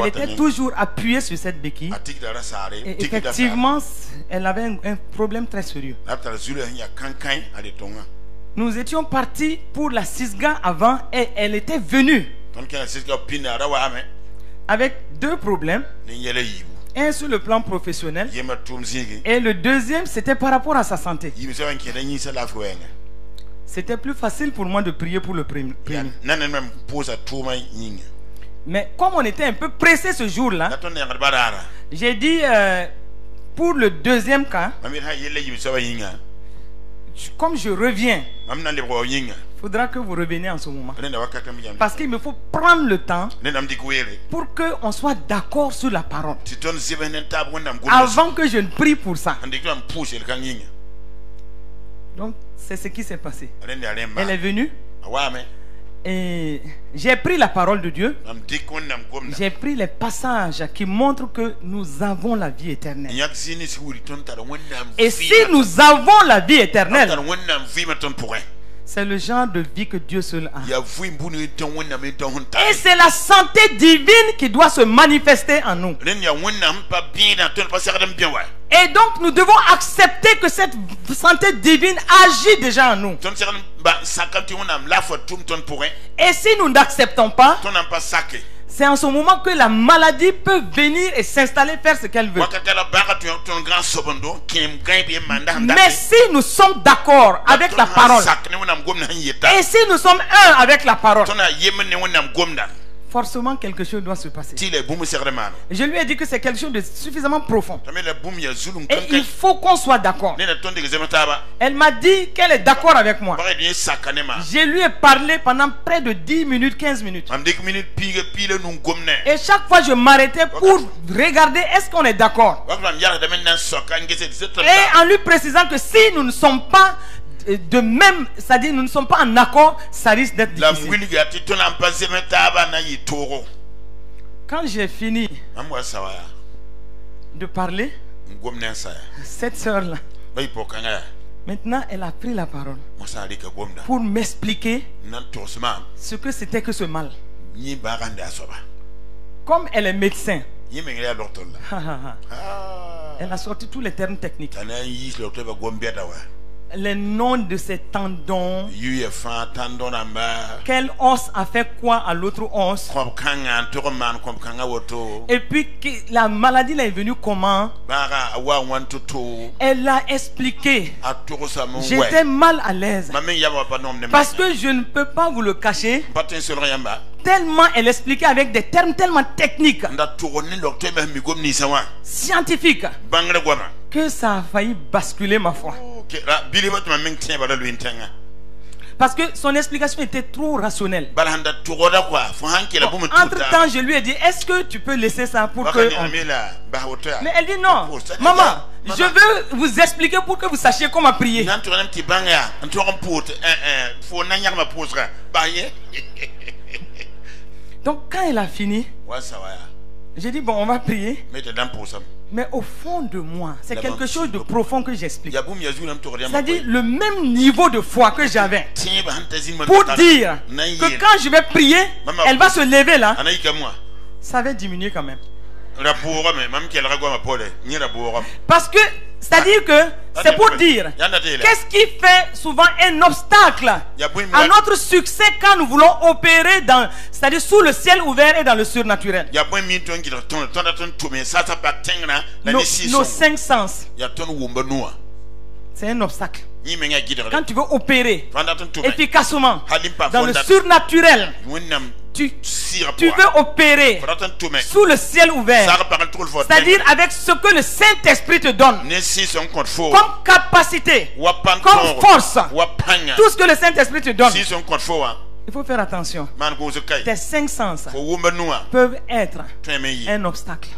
était toujours appuyée sur cette béquille. Et effectivement, elle avait un problème très sérieux. Nous étions partis pour la Sisga avant et elle était venue avec deux problèmes. Un sur le plan professionnel et le deuxième c'était par rapport à sa santé. C'était plus facile pour moi de prier pour le premier. Mais comme on était un peu pressé ce jour-là, j'ai dit pour le deuxième cas, comme je reviens, il faudra que vous reveniez en ce moment. Parce qu'il me faut prendre le temps pour qu'on soit d'accord sur la parole avant que je ne prie pour ça. Donc c'est ce qui s'est passé. Elle est venue et j'ai pris la parole de Dieu. J'ai pris les passages qui montrent que nous avons la vie éternelle. Et si nous avons la vie éternelle, c'est le genre de vie que Dieu seul a. Et c'est la santé divine qui doit se manifester en nous. Et donc nous devons accepter que cette santé divine agit déjà en nous. Et si nous n'acceptons pas, c'est en ce moment que la maladie peut venir et s'installer, faire ce qu'elle veut. Mais si nous sommes d'accord avec la parole, et si nous sommes un avec la parole, forcément quelque chose doit se passer. Je lui ai dit que c'est quelque chose de suffisamment profond. Et il faut qu'on soit d'accord. Elle m'a dit qu'elle est d'accord avec moi. Je lui ai parlé pendant près de 10 minutes, 15 minutes. Et chaque fois je m'arrêtais pour regarder est-ce qu'on est d'accord. Et en lui précisant que si nous ne sommes pas de même, c'est-à-dire nous ne sommes pas en accord, ça risque d'être difficile. Quand j'ai fini de parler, cette sœur-là, maintenant elle a pris la parole pour m'expliquer ce que c'était que ce mal. Comme elle est médecin, elle a sorti tous les termes techniques. Les noms de ces tendons, quel os a fait quoi à l'autre os, et puis la maladie là est venue comment. Elle a expliqué. J'étais mal à l'aise parce que je ne peux pas vous le cacher, tellement elle expliquait avec des termes tellement techniques, scientifiques, que ça a failli basculer ma foi. Parce que son explication était trop rationnelle. Entre temps, je lui ai dit, est-ce que tu peux laisser ça pour que... Mais elle dit non. Maman, je veux vous expliquer pour que vous sachiez comment prier. Donc quand elle a fini, j'ai dit bon, on va prier. Mais au fond de moi, c'est quelque chose de profond que j'explique. C'est-à-dire le même niveau de foi que j'avais pour dire que quand je vais prier, elle va se lever là. Ça va diminuer quand même. Parce que, c'est-à-dire que c'est pour dire qu'est-ce qui fait souvent un obstacle à notre succès quand nous voulons opérer dans, c'est-à-dire sous le ciel ouvert et dans le surnaturel. Nos 5 sens. C'est un obstacle. Quand tu veux opérer efficacement dans le surnaturel, tu veux opérer sous le ciel ouvert, c'est-à-dire avec ce que le Saint-Esprit te donne comme capacité, comme force, tout ce que le Saint-Esprit te donne. Il faut faire attention. Tes 5 sens peuvent être un obstacle.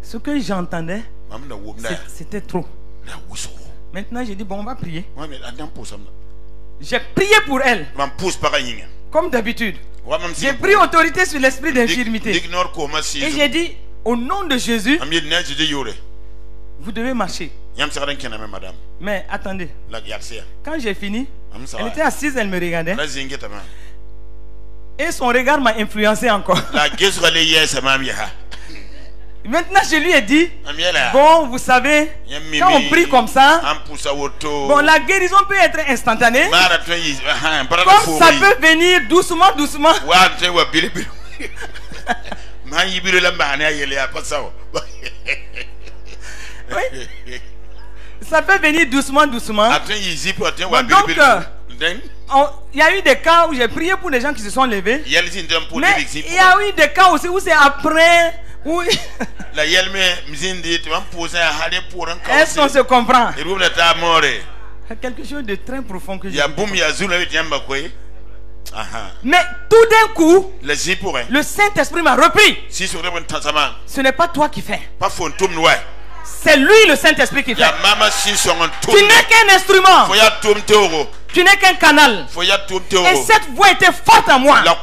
Ce que j'entendais, c'était trop. Maintenant j'ai dit bon, on va prier. J'ai prié pour elle. Comme d'habitude. J'ai pris autorité sur l'esprit d'infirmité. Et j'ai dit, au nom de Jésus, vous devez marcher. Mais attendez. Quand j'ai fini, elle était assise, elle me regardait. Et son regard m'a influencé encore. Maintenant je lui ai dit, bon, vous savez, quand on prie comme ça, bon, la guérison peut être instantanée, comme ça peut venir doucement, doucement. Oui. Ça peut venir doucement, doucement. Bon, donc, il y a eu des cas où j'ai prié pour les gens qui se sont levés, mais il y a eu des cas aussi où c'est après. Oui. Est-ce qu'on se comprend? C'est quelque chose de très profond que j'ai. Mais tout d'un coup, le Saint-Esprit m'a repris. Ce n'est pas toi qui fais. C'est lui, le Saint-Esprit, qui fait. Tu n'es qu'un instrument. Tu n'es qu'un canal. Et cette voix était forte en moi. Donc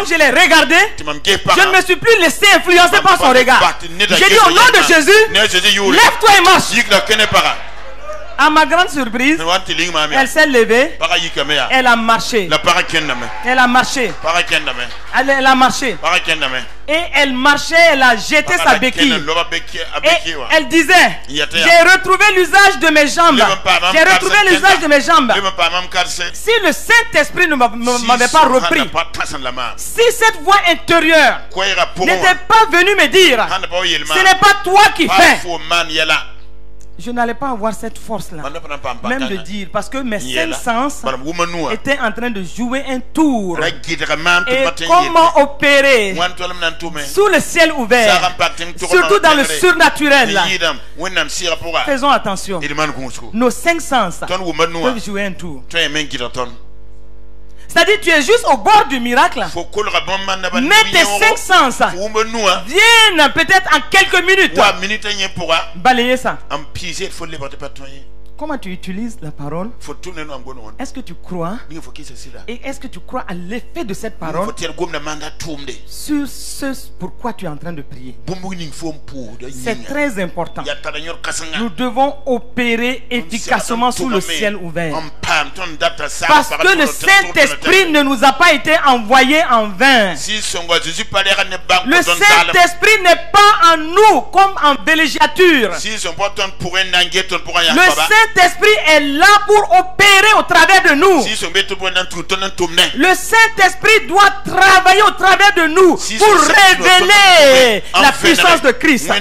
je l'ai regardé. Je ne me suis plus laissé influencer par son regard. J'ai dit au nom de Jésus, lève-toi et marche. À ma grande surprise, elle s'est levée. Elle a marché. Elle a marché. Elle a marché. Et elle marchait, elle a jeté sa béquille. Et elle disait, j'ai retrouvé l'usage de mes jambes. J'ai retrouvé l'usage de mes jambes. Si le Saint-Esprit ne m'avait pas repris, si cette voix intérieure n'était pas venue me dire, ce n'est pas toi qui fais, je n'allais pas avoir cette force-là, même de dire, parce que mes cinq sens étaient en train de jouer un tour. Et comment opérer sous le ciel ouvert, surtout dans le surnaturel. Faisons attention. Nos cinq sens peuvent jouer un tour. C'est-à-dire tu es juste au bord du miracle, mais tes cinq sens viennent peut-être en quelques minutes balayer ça. Comment tu utilises la parole? Est-ce que tu crois? Et est-ce que tu crois à l'effet de cette parole sur ce pourquoi tu es en train de prier? C'est très important. Nous devons opérer efficacement sous le ciel ouvert. Parce que le Saint-Esprit ne nous a pas été envoyé en vain. Le Saint-Esprit n'est pas en nous comme en villégiature. Le Saint-Esprit est là pour opérer au travers de nous. Le Saint-Esprit doit travailler au travers de nous pour révéler la puissance de Christ.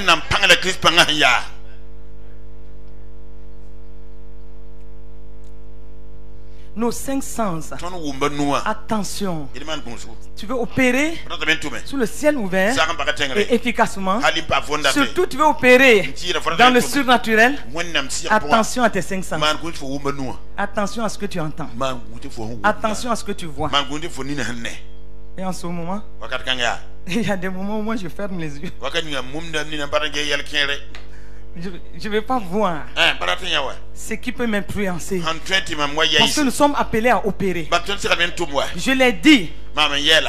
Nos cinq sens. Attention. Tu veux opérer sous le ciel ouvert et efficacement. Surtout tu veux opérer dans le surnaturel. Attention à tes cinq sens. Attention à ce que tu entends. Attention à ce que tu vois. Et en ce moment, il y a des moments où moi je ferme les yeux. Je ne vais pas voir ce qui peut m'influencer. Parce que nous sommes appelés à opérer. Je l'ai dit.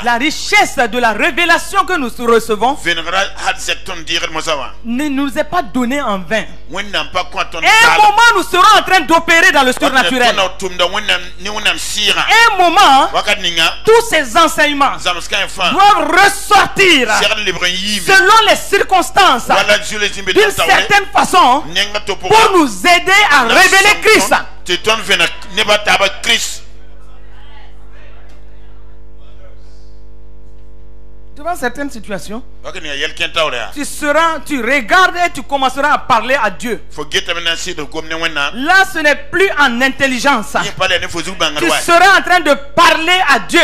La richesse de la révélation que nous recevons ne nous est pas donnée en vain. Et à un moment, nous serons en train d'opérer dans le surnaturel. Et à un moment, tous ces enseignements doivent ressortir selon les circonstances d'une certaine façon pour nous aider à révéler Christ. Devant certaines situations, tu regardes et tu commenceras à parler à Dieu. Là, ce n'est plus en intelligence. Tu seras en train de parler à Dieu.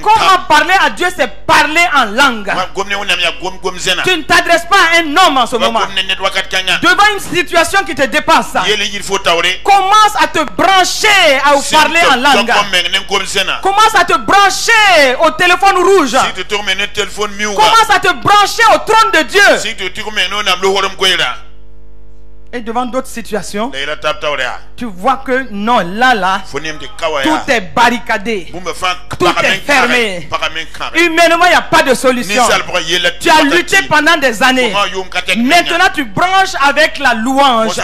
Comment parler à Dieu? C'est parler en langue. Tu ne t'adresses pas à un homme en ce moment. Devant une situation qui te dépasse, commence à te brancher à parler en langue. Commence à te brancher au téléphone rouge. Commence à te brancher au trône de Dieu. Et devant d'autres situations, tu vois que non, là, tout est barricadé. Tout est fermé. Humainement, il n'y a pas de solution. Tu as lutté pendant des années. Maintenant, tu branches avec la louange.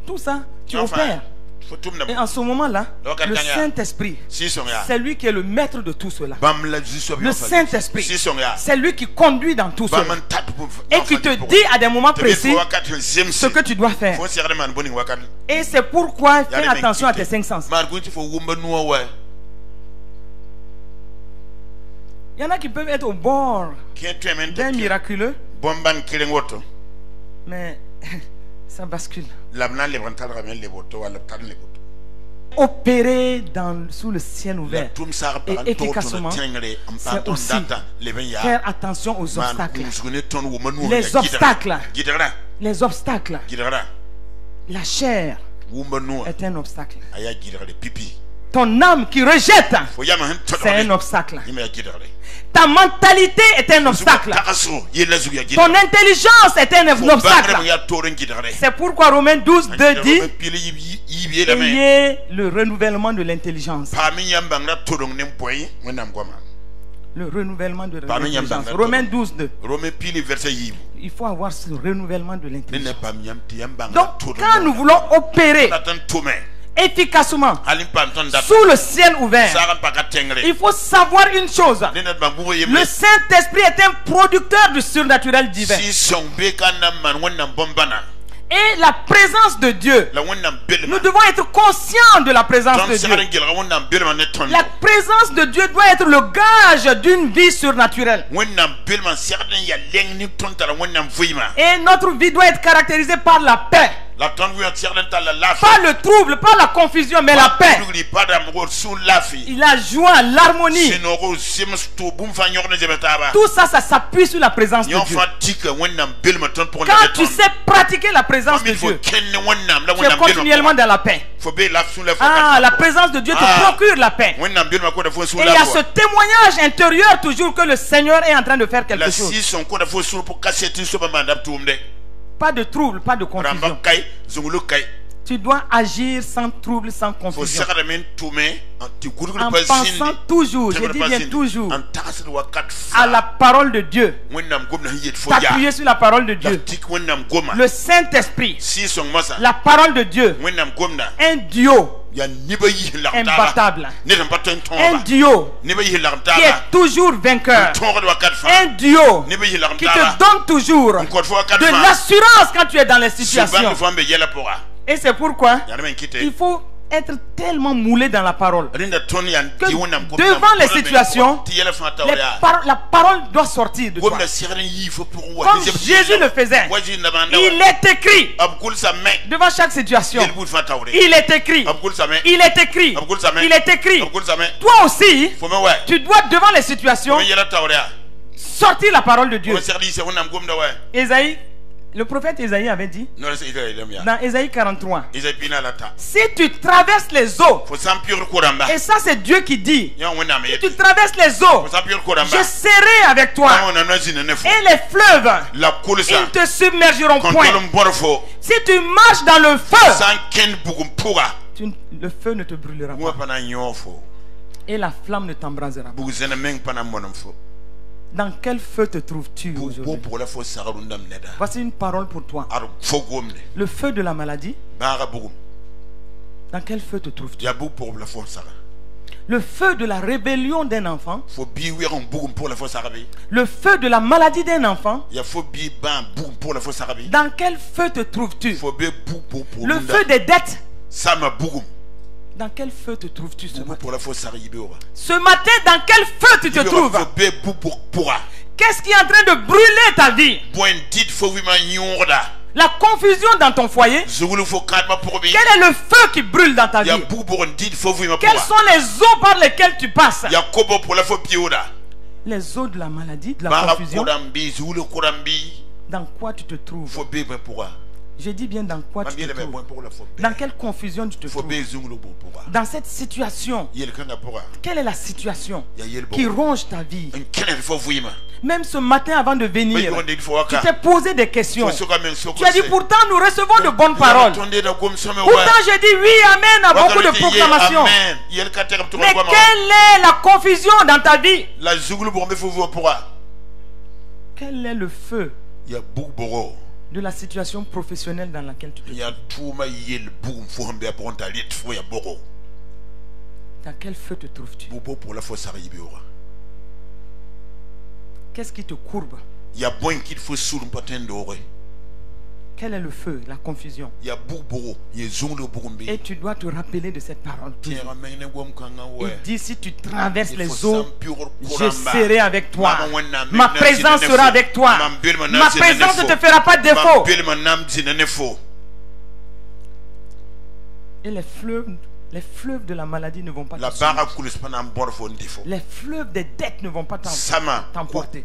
Tout ça, tu opères. Et en ce moment-là, le Saint-Esprit, c'est lui qui est le maître de tout cela. Le Saint-Esprit, c'est lui qui conduit dans tout cela. Et qui te dit à des moments précis ce que tu dois faire. Et c'est pourquoi fais attention à tes cinq sens. Il y en a qui peuvent être au bord d'un miraculeux, mais ça bascule. Opérer sous le ciel ouvert et efficacement, c'est aussi faire attention aux obstacles. Les obstacles. La chair est un obstacle. Ton âme qui rejette, c'est un obstacle. Ta mentalité est un obstacle. Ton intelligence est un obstacle. C'est pourquoi Romains 12, 2 dit: ayez le renouvellement de l'intelligence. Le renouvellement de l'intelligence. Romains 12, 2. Il faut avoir ce renouvellement de l'intelligence. Donc, quand nous voulons opérer efficacement sous le ciel ouvert, il faut savoir une chose. Le Saint-Esprit est un producteur du surnaturel divin. Et la présence de Dieu, nous devons être conscients de la présence de Dieu. La présence de Dieu doit être le gage d'une vie surnaturelle. Et notre vie doit être caractérisée par la paix. Pas le trouble, pas la confusion, mais la paix. La joie, l'harmonie. Tout ça, ça s'appuie sur la présence de Dieu. Quand tu sais pratiquer la présence de Dieu, tu es continuellement dans la paix. Ah, la présence de Dieu te procure la paix. Et il y a ce témoignage intérieur toujours que le Seigneur est en train de faire quelque chose. Pas de trouble, pas de confusion. Tu dois agir sans trouble, sans confusion. En pensant toujours, je dis bien toujours, à la parole de Dieu. T'appuyer sur la parole de Dieu. Le Saint-Esprit, la parole de Dieu. Un duo imbattable. Un duo qui est toujours vainqueur. Un duo qui te donne toujours de l'assurance quand tu es dans les situations. Et c'est pourquoi il faut être tellement moulé dans la parole que devant les situations, la parole doit sortir de toi. Comme Jésus le faisait. Il est écrit devant chaque situation. Il est écrit. Il est écrit. Il est écrit. Toi aussi, tu dois devant les situations sortir la parole de Dieu. Ésaïe, le prophète Ésaïe avait dit dans Ésaïe 43, si tu traverses les eaux, et ça c'est Dieu qui dit, si tu traverses les eaux, je serai avec toi, et les fleuves, ils te submergeront point. Si tu marches dans le feu, le feu ne te brûlera pas, et la flamme ne t'embrasera pas. Dans quel feu te trouves-tu aujourd'hui? Voici une parole pour toi. Le feu de la maladie. Dans quel feu te trouves-tu? Le feu de la rébellion d'un enfant. Le feu de la maladie d'un enfant. Dans quel feu te trouves-tu? Le feu des dettes. Dans quel feu te trouves-tu ce matin? Ce matin, dans quel feu tu te trouves? Qu'est-ce qui est en train de brûler ta vie? La confusion dans ton foyer. Quel est le feu qui brûle dans ta vie? Quelles sont les eaux par lesquelles tu passes? Les eaux de la maladie, de la confusion. Dans quoi tu te trouves? Je dis bien dans quoi tu te trouves. Dans quelle confusion tu te trouves. Dans cette situation. Quelle est la situation qui ronge ta vie? Même ce matin avant de venir, tu t'es posé des questions. Tu as dit pourtant nous recevons de bonnes paroles. Pourtant j'ai dit oui, amen à beaucoup de proclamations. Mais quelle est la confusion dans ta vie? Quel est le feu de la situation professionnelle dans laquelle tu te trouves? Dans quel feu te trouves-tu? Qu'est-ce qui te courbe? Quel est le feu? La confusion. Et tu dois te rappeler de cette parole. Il dit si tu traverses les eaux, je serai avec toi. Ma présence sera avec toi. Ma présence ne te fera pas défaut. Et les fleuves de la maladie ne vont pas t'emporter. Les fleuves des dettes ne vont pas t'emporter.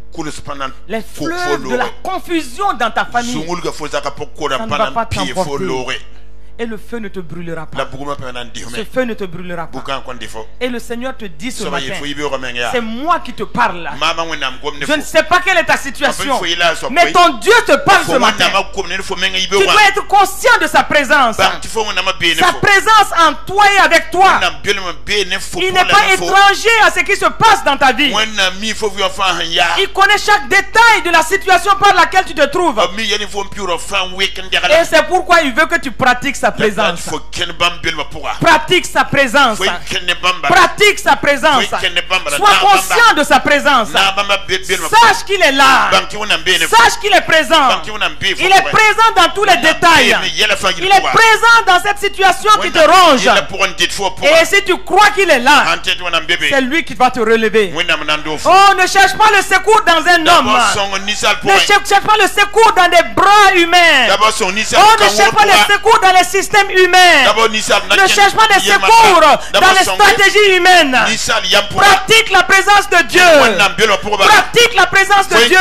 Les fleuves de la confusion dans ta famille, ça ne va pas t'emporter. Et le feu ne te brûlera pas. Ce feu ne te brûlera pas. Et le Seigneur te dit ce matin, c'est moi qui te parle. Je ne sais pas quelle est ta situation, mais ton Dieu te parle ce matin. Tu dois être conscient de sa présence. Sa présence en toi et avec toi. Il n'est pas étranger à ce qui se passe dans ta vie. Il connaît chaque détail de la situation par laquelle tu te trouves. Et c'est pourquoi il veut que tu pratiques sa présence. Pratique sa présence. Pratique sa présence. Sois conscient de sa présence. Sache qu'il est là. Sache qu'il est présent. Il est présent dans tous les détails. Il est présent dans cette situation qui te ronge. Et si tu crois qu'il est là, c'est lui qui va te relever. Oh, ne cherche pas le secours dans un homme. Ne cherche pas le secours dans des bras humains. Oh, ne cherche pas le secours dans les systèmes humains. Ne cherche pas des secours dans les stratégies humaines. Pratique la présence de Dieu. Pratique la présence de Dieu.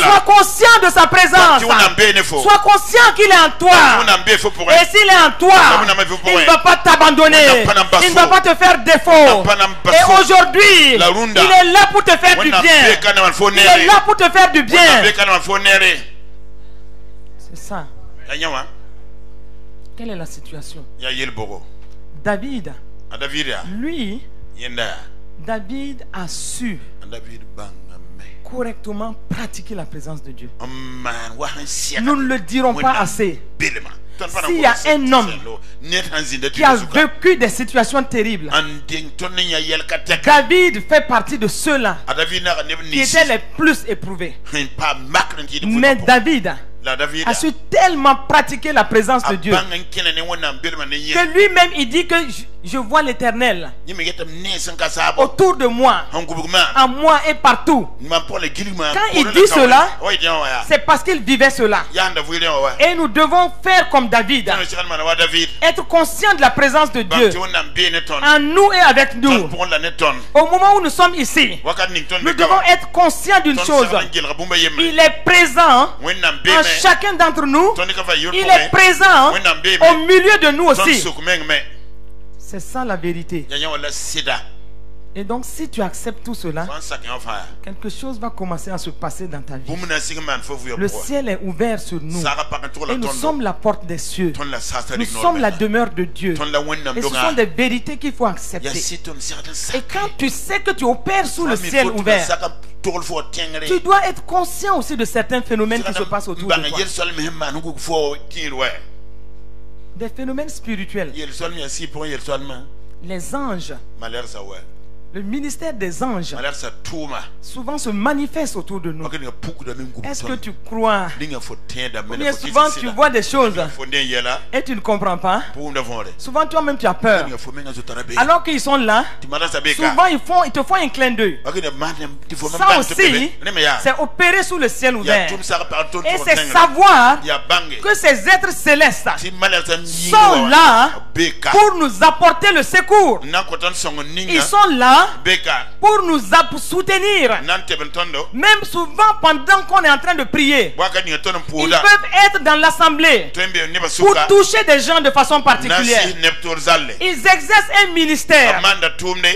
Sois conscient de sa présence. Sois conscient qu'il est en toi. Et s'il est en toi, il ne va pas t'abandonner. Il ne va pas te faire défaut. Et aujourd'hui, il est là pour te faire du bien. Il est là pour te faire du bien. C'est ça. Quelle est la situation? David, lui, David a su correctement pratiquer la présence de Dieu. Nous ne le dirons pas assez. S'il y a un homme qui a vécu des situations terribles, David fait partie de ceux-là qui étaient les plus éprouvés. Mais David a su tellement pratiquer la présence de Dieu que lui-même il dit que je vois l'Éternel autour de moi, en moi et partout. Quand il dit cela, c'est parce qu'il vivait cela. Et nous devons faire comme David, être conscient de la présence de Dieu en nous et avec nous. Au moment où nous sommes ici, nous devons être conscients d'une chose: il est présent en chacun d'entre nous. Il est présent au milieu de nous aussi. C'est ça la vérité. Et donc si tu acceptes tout cela, quelque chose va commencer à se passer dans ta vie. Le ciel est ouvert sur nous. Et nous sommes la porte des cieux. Nous sommes la demeure de Dieu. Et ce sont des vérités qu'il faut accepter. Et quand tu sais que tu opères sous le ciel ouvert, tu dois être conscient aussi de certains phénomènes qui se passent autour de toi. Des phénomènes spirituels. Les anges, le ministère des anges souvent se manifeste autour de nous. Est-ce que tu crois? Bien souvent tu vois des choses et tu ne comprends pas. Souvent toi-même tu as peur. Alors qu'ils sont là, souvent ils te font un clin d'œil. Ça aussi, c'est opérer sous le ciel ouvert. Et c'est savoir que ces êtres célestes sont là pour nous apporter le secours. Ils sont là pour nous soutenir. Même souvent pendant qu'on est en train de prier, ils peuvent être dans l'assemblée pour toucher des gens de façon particulière. Ils exercent un ministère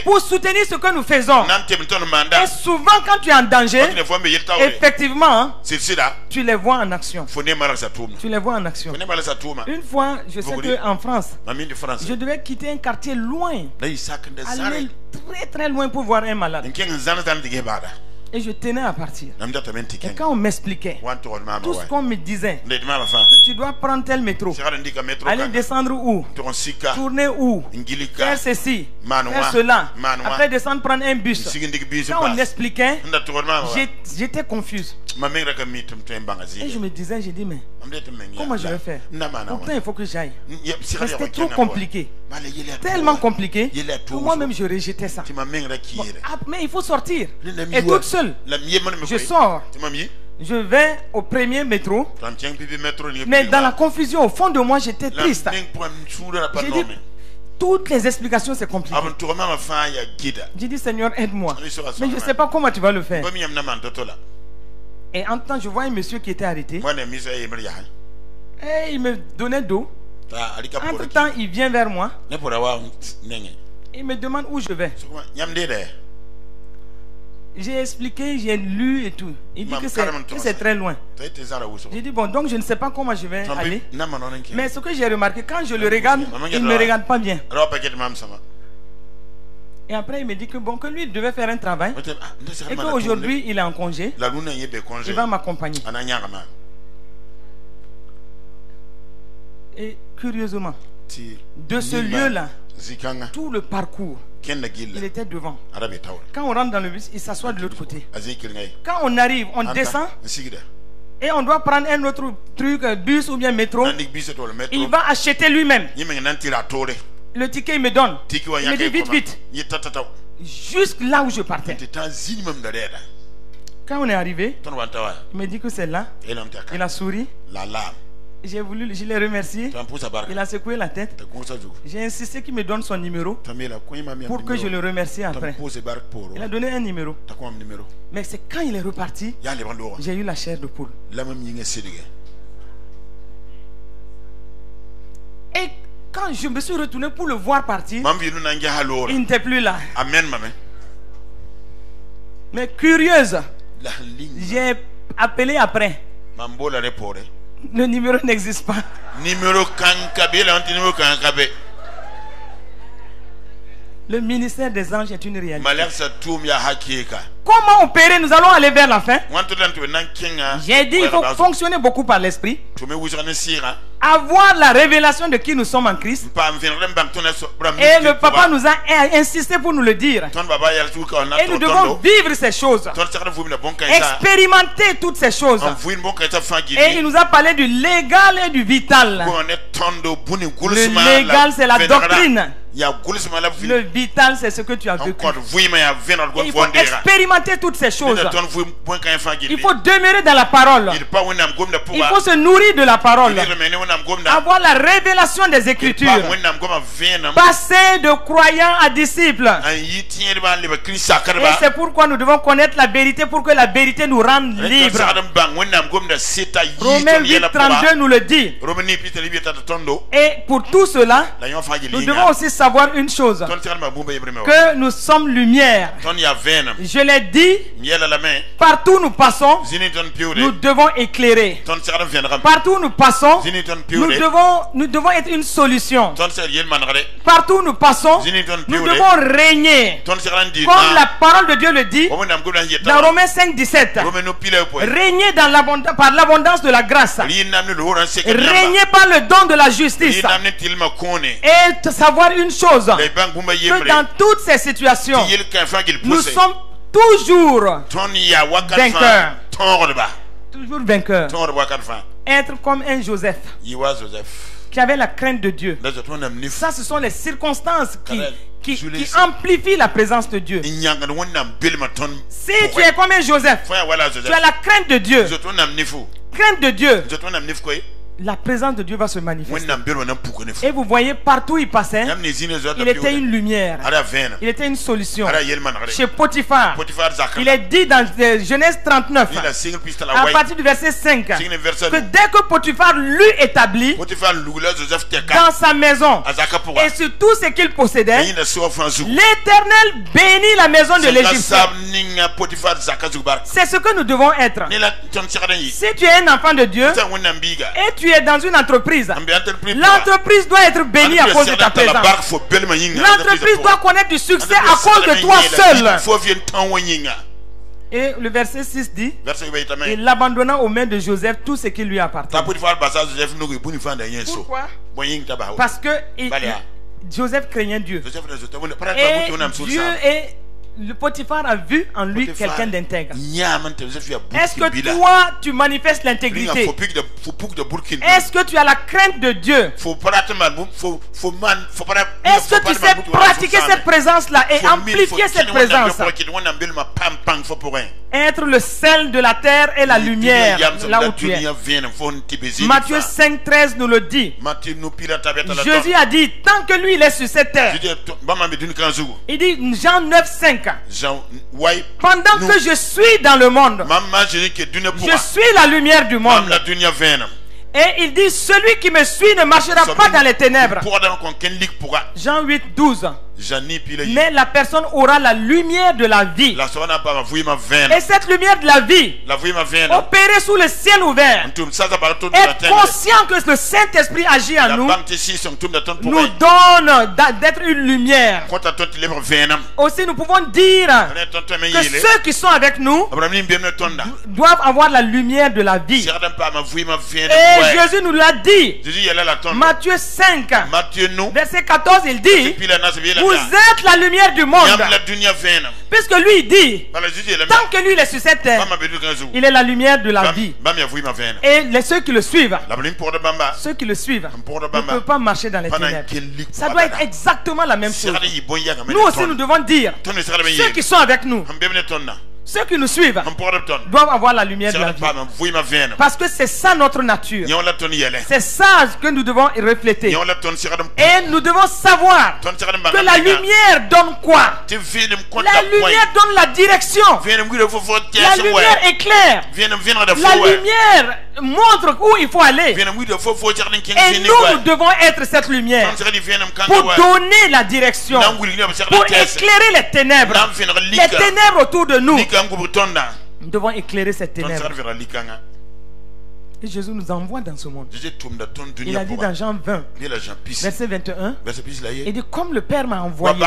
pour soutenir ce que nous faisons. Et souvent quand tu es en danger, effectivement, tu les vois en action. Tu les vois en action. Une fois, je sais qu'en France, je devais quitter un quartier loin, aller très loin pour voir un malade. Et je tenais à partir. Et quand on m'expliquait tout ce qu'on me disait, que tu dois prendre tel métro, aller descendre où, tourner où, faire ceci, faire cela, après descendre prendre un bus. Quand on m'expliquait, j'étais confuse. Et je me disais, j'ai dit, mais comment je vais faire? Pourtant il faut que j'aille. C'était trop compliqué. Tellement compliqué que moi-même je rejetais ça. Bon, mais il faut sortir. Et toute seule, je sors. Je vais au premier métro. Mais dans la confusion, au fond de moi, j'étais triste. J'ai dit, toutes les explications, c'est compliqué. J'ai dit, Seigneur, aide-moi. Mais je ne sais pas comment tu vas le faire. Et en temps, je vois un monsieur qui était arrêté. Et il me donnait d'eau. Entre-temps, il vient vers moi. Il me demande où je vais. J'ai expliqué, j'ai lu et tout. Il dit que c'est très loin. J'ai dit bon, donc je ne sais pas comment je vais aller. Mais ce que j'ai remarqué, quand je le regarde, il ne me regarde pas bien. Et après il me dit que bon, que lui il devait faire un travail et qu'aujourd'hui il est en congé. Il va m'accompagner. Et curieusement, de ce lieu-là, tout le parcours, il était devant. Quand on rentre dans le bus, il s'assoit de l'autre côté. Quand on arrive, on descend et on doit prendre un autre truc, bus ou bien métro. Il va acheter lui-même. Le ticket il me donne. Il me dit vite, vite. Jusque là où je partais. Quand on est arrivé, il me dit que c'est là. Il a souri. J'ai voulu, je l'ai remercié. Il a secoué la tête. J'ai insisté qu'il me donne son numéro pour que je le remercie après. Il a donné un numéro. Mais c'est quand il est reparti, j'ai eu la chair de poule. Et quand je me suis retourné pour le voir partir, il n'était plus là. Mais curieuse, j'ai appelé après. Le numéro n'existe pas. Le ministère des anges est une réalité. Comment opérer? Nous allons aller vers la fin. J'ai dit il faut fonctionner beaucoup par l'esprit. Avoir la révélation de qui nous sommes en Christ. Et le papa nous a insisté pour nous le dire. Et nous devons vivre ces choses. Expérimenter toutes ces choses. Et il nous a parlé du légal et du vital. Le légal, c'est la doctrine. Le vital, c'est ce que tu as vécu. Et il faut expérimenter toutes ces choses. Il faut demeurer dans la parole. Il faut se nourrir de la parole. Avoir la révélation des Écritures. Passer de croyants à disciples. Et c'est pourquoi nous devons connaître la vérité pour que la vérité nous rende libres. Romains 8:32 nous le dit. Et pour tout cela, nous devons aussi savoir une chose, que nous sommes lumière. Je l'ai dit, partout où nous passons, nous devons éclairer. Partout où nous passons, nous devons être une solution. Partout où nous passons, nous devons régner. Comme la parole de Dieu le dit dans Romains 5:17. Régner par l'abondance de la grâce. Régner par le don de la justice. Et savoir une chose, que dans toutes ces situations, nous sommes toujours vainqueurs. Toujours vainqueurs. Être comme un Joseph qui avait la crainte de Dieu. Ça, ce sont les circonstances qui amplifient la présence de Dieu. Si tu es comme un Joseph, tu as la crainte de Dieu. Crainte de Dieu. La présence de Dieu va se manifester. Et vous voyez, partout où il passait, il était une lumière. Il était une solution. Chez Potiphar, il est dit dans Genèse 39, à partir du verset 5, que dès que Potiphar l'eut établi dans sa maison et sur tout ce qu'il possédait, l'Éternel bénit la maison de l'Égyptien. C'est ce que nous devons être. Si tu es un enfant de Dieu et tu es dans une entreprise, l'entreprise doit être bénie à cause de ta présence. L'entreprise doit connaître du succès à cause de toi seul. Et le verset 6 dit, il abandonna aux mains de Joseph tout ce qui lui appartient. Pourquoi? Parce que Joseph craignait Dieu. Et Dieu est... Le Potiphar a vu en lui quelqu'un d'intègre. Est-ce que toi tu manifestes l'intégrité? Est-ce que tu as la crainte de Dieu? Est-ce que tu sais pratiquer cette présence-là et amplifier cette présence? Être le sel de la terre et la lumière là où tu es. Matthieu 5:13 nous le dit. Jésus a dit, tant que lui il est sur cette terre, il dit Jean 9:5, pendant que je suis dans le monde, je suis la lumière du monde. Et il dit, celui qui me suit ne marchera pas dans les ténèbres. Jean 8, 12. Mais la personne aura la lumière de la vie. Et cette lumière de la vie, opérée sous le ciel ouvert, est conscient que le Saint-Esprit agit en nous, nous donne d'être une lumière. Aussi, nous pouvons dire que ceux qui sont avec nous doivent avoir la lumière de la vie. Et Jésus nous l'a dit. Matthieu 5, verset 14, il dit, vous êtes la lumière du monde. Puisque lui il dit, tant que lui il est sur cette terre, il est la lumière de la vie. Et ceux qui le suivent, ne peuvent pas marcher dans les ténèbres. Ça doit être exactement la même chose. Nous aussi nous devons dire, ceux qui sont avec nous, ceux qui nous suivent doivent avoir la lumière de la vie. Parce que c'est ça notre nature. C'est ça que nous devons refléter. Et nous devons savoir que la lumière donne quoi? La lumière donne la direction. La lumière éclaire. La lumière montre où il faut aller. Et nous devons être cette lumière pour donner la direction, pour éclairer les ténèbres. Les ténèbres autour de nous. Nous devons éclairer cette ténèbre. Et Jésus nous envoie dans ce monde. Il a dit dans Jean 20, verset 21, il dit, comme le Père m'a envoyé,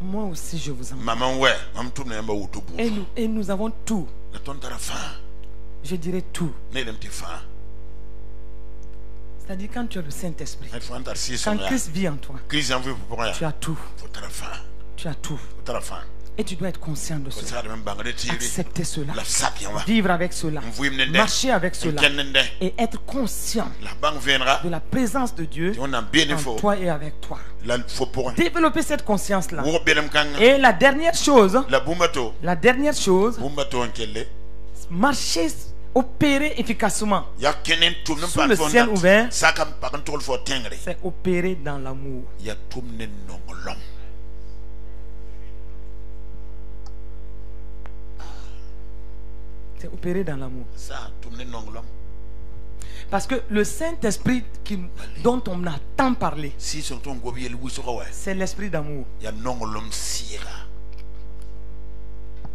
moi aussi je vous envoie. Et nous avons tout. Je dirais tout. C'est-à-dire quand tu as le Saint-Esprit, quand Christ vit en toi, tu as tout. Tu as tout. Et tu dois être conscient de cela. Accepter cela. Vivre avec cela. Marcher avec cela. Et être conscient de la présence de Dieu en toi et avec toi. Développer cette conscience-là. Et la dernière chose, marcher, opérer efficacement sous le ciel ouvert, c'est opérer dans l'amour. C'est opérer dans l'amour. Parce que le Saint-Esprit dont on a tant parlé, c'est l'esprit d'amour.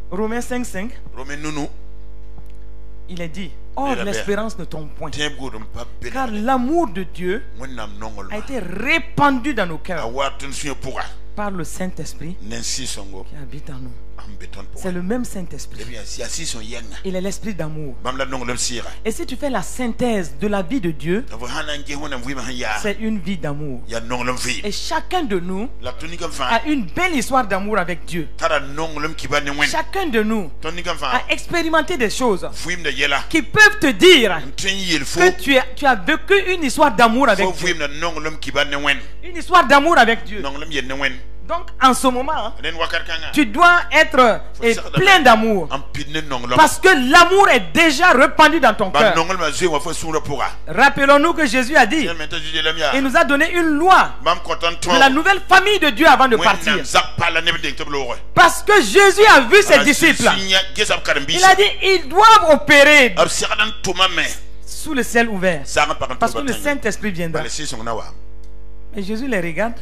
Romains 5:5, il est dit, or l'espérance ne tombe point, car l'amour de Dieu a été répandu dans nos cœurs par le Saint-Esprit qui habite en nous. C'est le même Saint-Esprit. Il est l'esprit d'amour. Et si tu fais la synthèse de la vie de Dieu, c'est une vie d'amour. Et chacun de nous a une belle histoire d'amour avec Dieu. Chacun de nous a expérimenté des choses qui peuvent te dire que tu as vécu une histoire d'amour avec Dieu. Une histoire d'amour avec Dieu. Donc en ce moment, tu dois être plein d'amour. Parce que l'amour est déjà répandu dans ton cœur. Rappelons-nous que Jésus a dit, il nous a donné une loi de la nouvelle famille de Dieu avant de partir. Parce que Jésus a vu ses disciples. Il a dit, ils doivent opérer sous le ciel ouvert. Parce que le Saint-Esprit viendra. Et Jésus les regarde.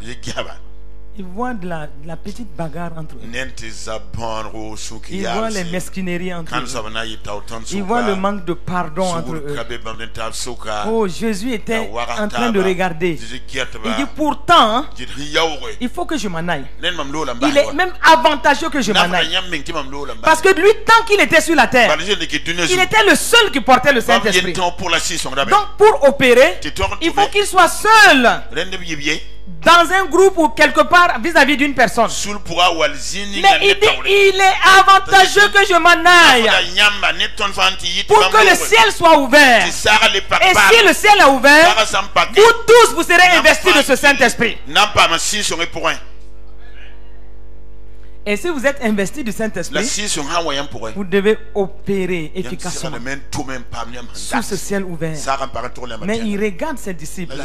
Il voit de la petite bagarre entre eux. Il voit les mesquineries entre eux. Il voit le manque de pardon entre eux. Oh, Jésus était en train de regarder. Il dit pourtant, il faut que je m'en aille. Il est même avantageux que je m'en aille. Parce que lui, tant qu'il était sur la terre, il était le seul qui portait le Saint-Esprit. Donc pour opérer, il faut qu'il soit seul dans un groupe ou quelque part vis-à-vis d'une personne. Mais il dit, il est avantageux que je m'en aille pour que le ciel soit ouvert. Et si le ciel est ouvert, vous tous vous serez investis de ce Saint-Esprit. Et si vous êtes investi du Saint-Esprit, vous devez opérer efficacement sous ce ciel ouvert. Mais il regarde ses disciples.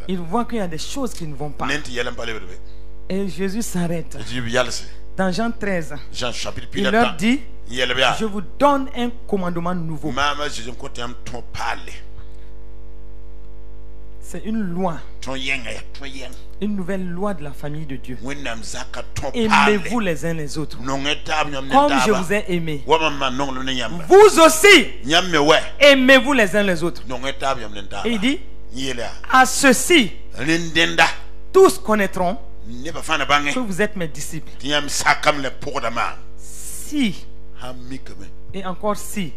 Il voit qu'il y a des choses qui ne vont pas. Et Jésus s'arrête. Dans Jean 13, Jean chapitre il leur dit, je vous donne un commandement nouveau. C'est une loi. Une nouvelle loi de la famille de Dieu. Aimez-vous les uns les autres. Comme je vous ai aimé. Vous aussi, aimez-vous les uns les autres. Et il dit, à ceci, tous connaîtront que vous êtes mes disciples. Si, et encore si,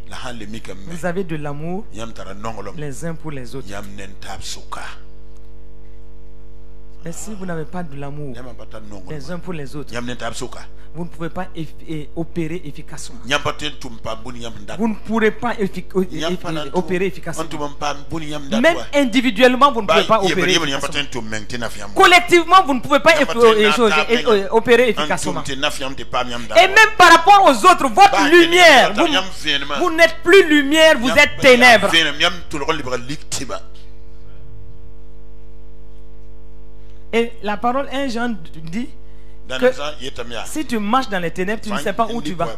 vous avez de l'amour les uns pour les autres. Mais si vous n'avez pas de l'amour les uns pour les autres, vous ne pouvez pas opérer efficacement. Vous ne pourrez pas opérer efficacement. Même individuellement, vous ne pouvez pas opérer efficacement. Collectivement, vous ne pouvez pas opérer efficacement. Et même par rapport aux autres, votre lumière, vous n'êtes plus lumière, vous êtes ténèbres. Et la parole 1 Jean dit que si tu marches dans les ténèbres, tu ne sais pas où tu vas.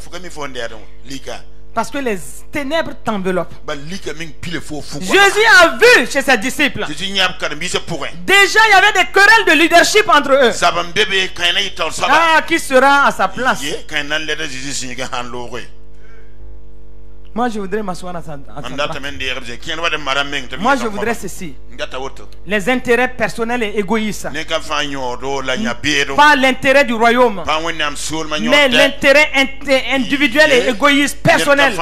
Parce que les ténèbres t'enveloppent. Jésus a vu chez ses disciples. Déjà, il y avait des querelles de leadership entre eux. Ah, qui sera à sa place? Moi, je voudrais m'asseoir à sa place. Moi, je voudrais ceci. Les intérêts personnels et égoïstes. Pas l'intérêt du royaume. Mais l'intérêt individuel et égoïste personnel.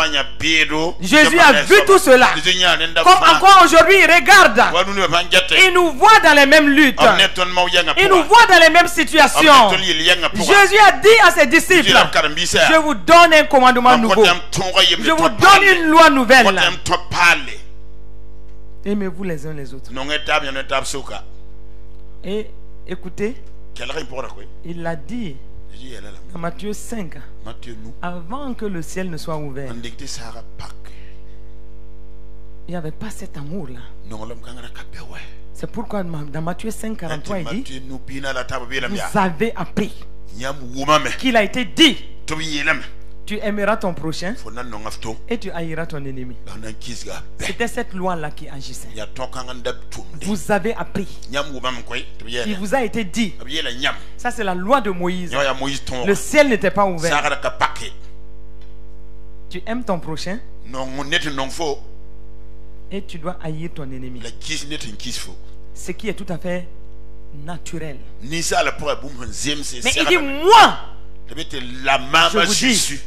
Jésus a vu tout cela. Comme encore aujourd'hui, il regarde. Il nous voit dans les mêmes luttes. Il nous voit dans les mêmes situations. Jésus a dit à ses disciples, je vous donne un commandement nouveau. Je vous donne une loi nouvelle. Aimez-vous les uns les autres. Et écoutez, il l'a dit dans Matthieu 5, avant que le ciel ne soit ouvert. Il n'y avait pas cet amour-là. C'est pourquoi dans Matthieu 5, 43, il dit, vous avez appris qu'il a été dit, tu aimeras ton prochain et tu haïras ton ennemi. C'était cette loi-là qui agissait. Vous avez appris. Il vous a été dit. Ça, c'est la loi de Moïse. Le ciel n'était pas ouvert. Tu aimes ton prochain et tu dois haïr ton ennemi. Ce qui est tout à fait naturel. Mais il dit, moi, je vous dis,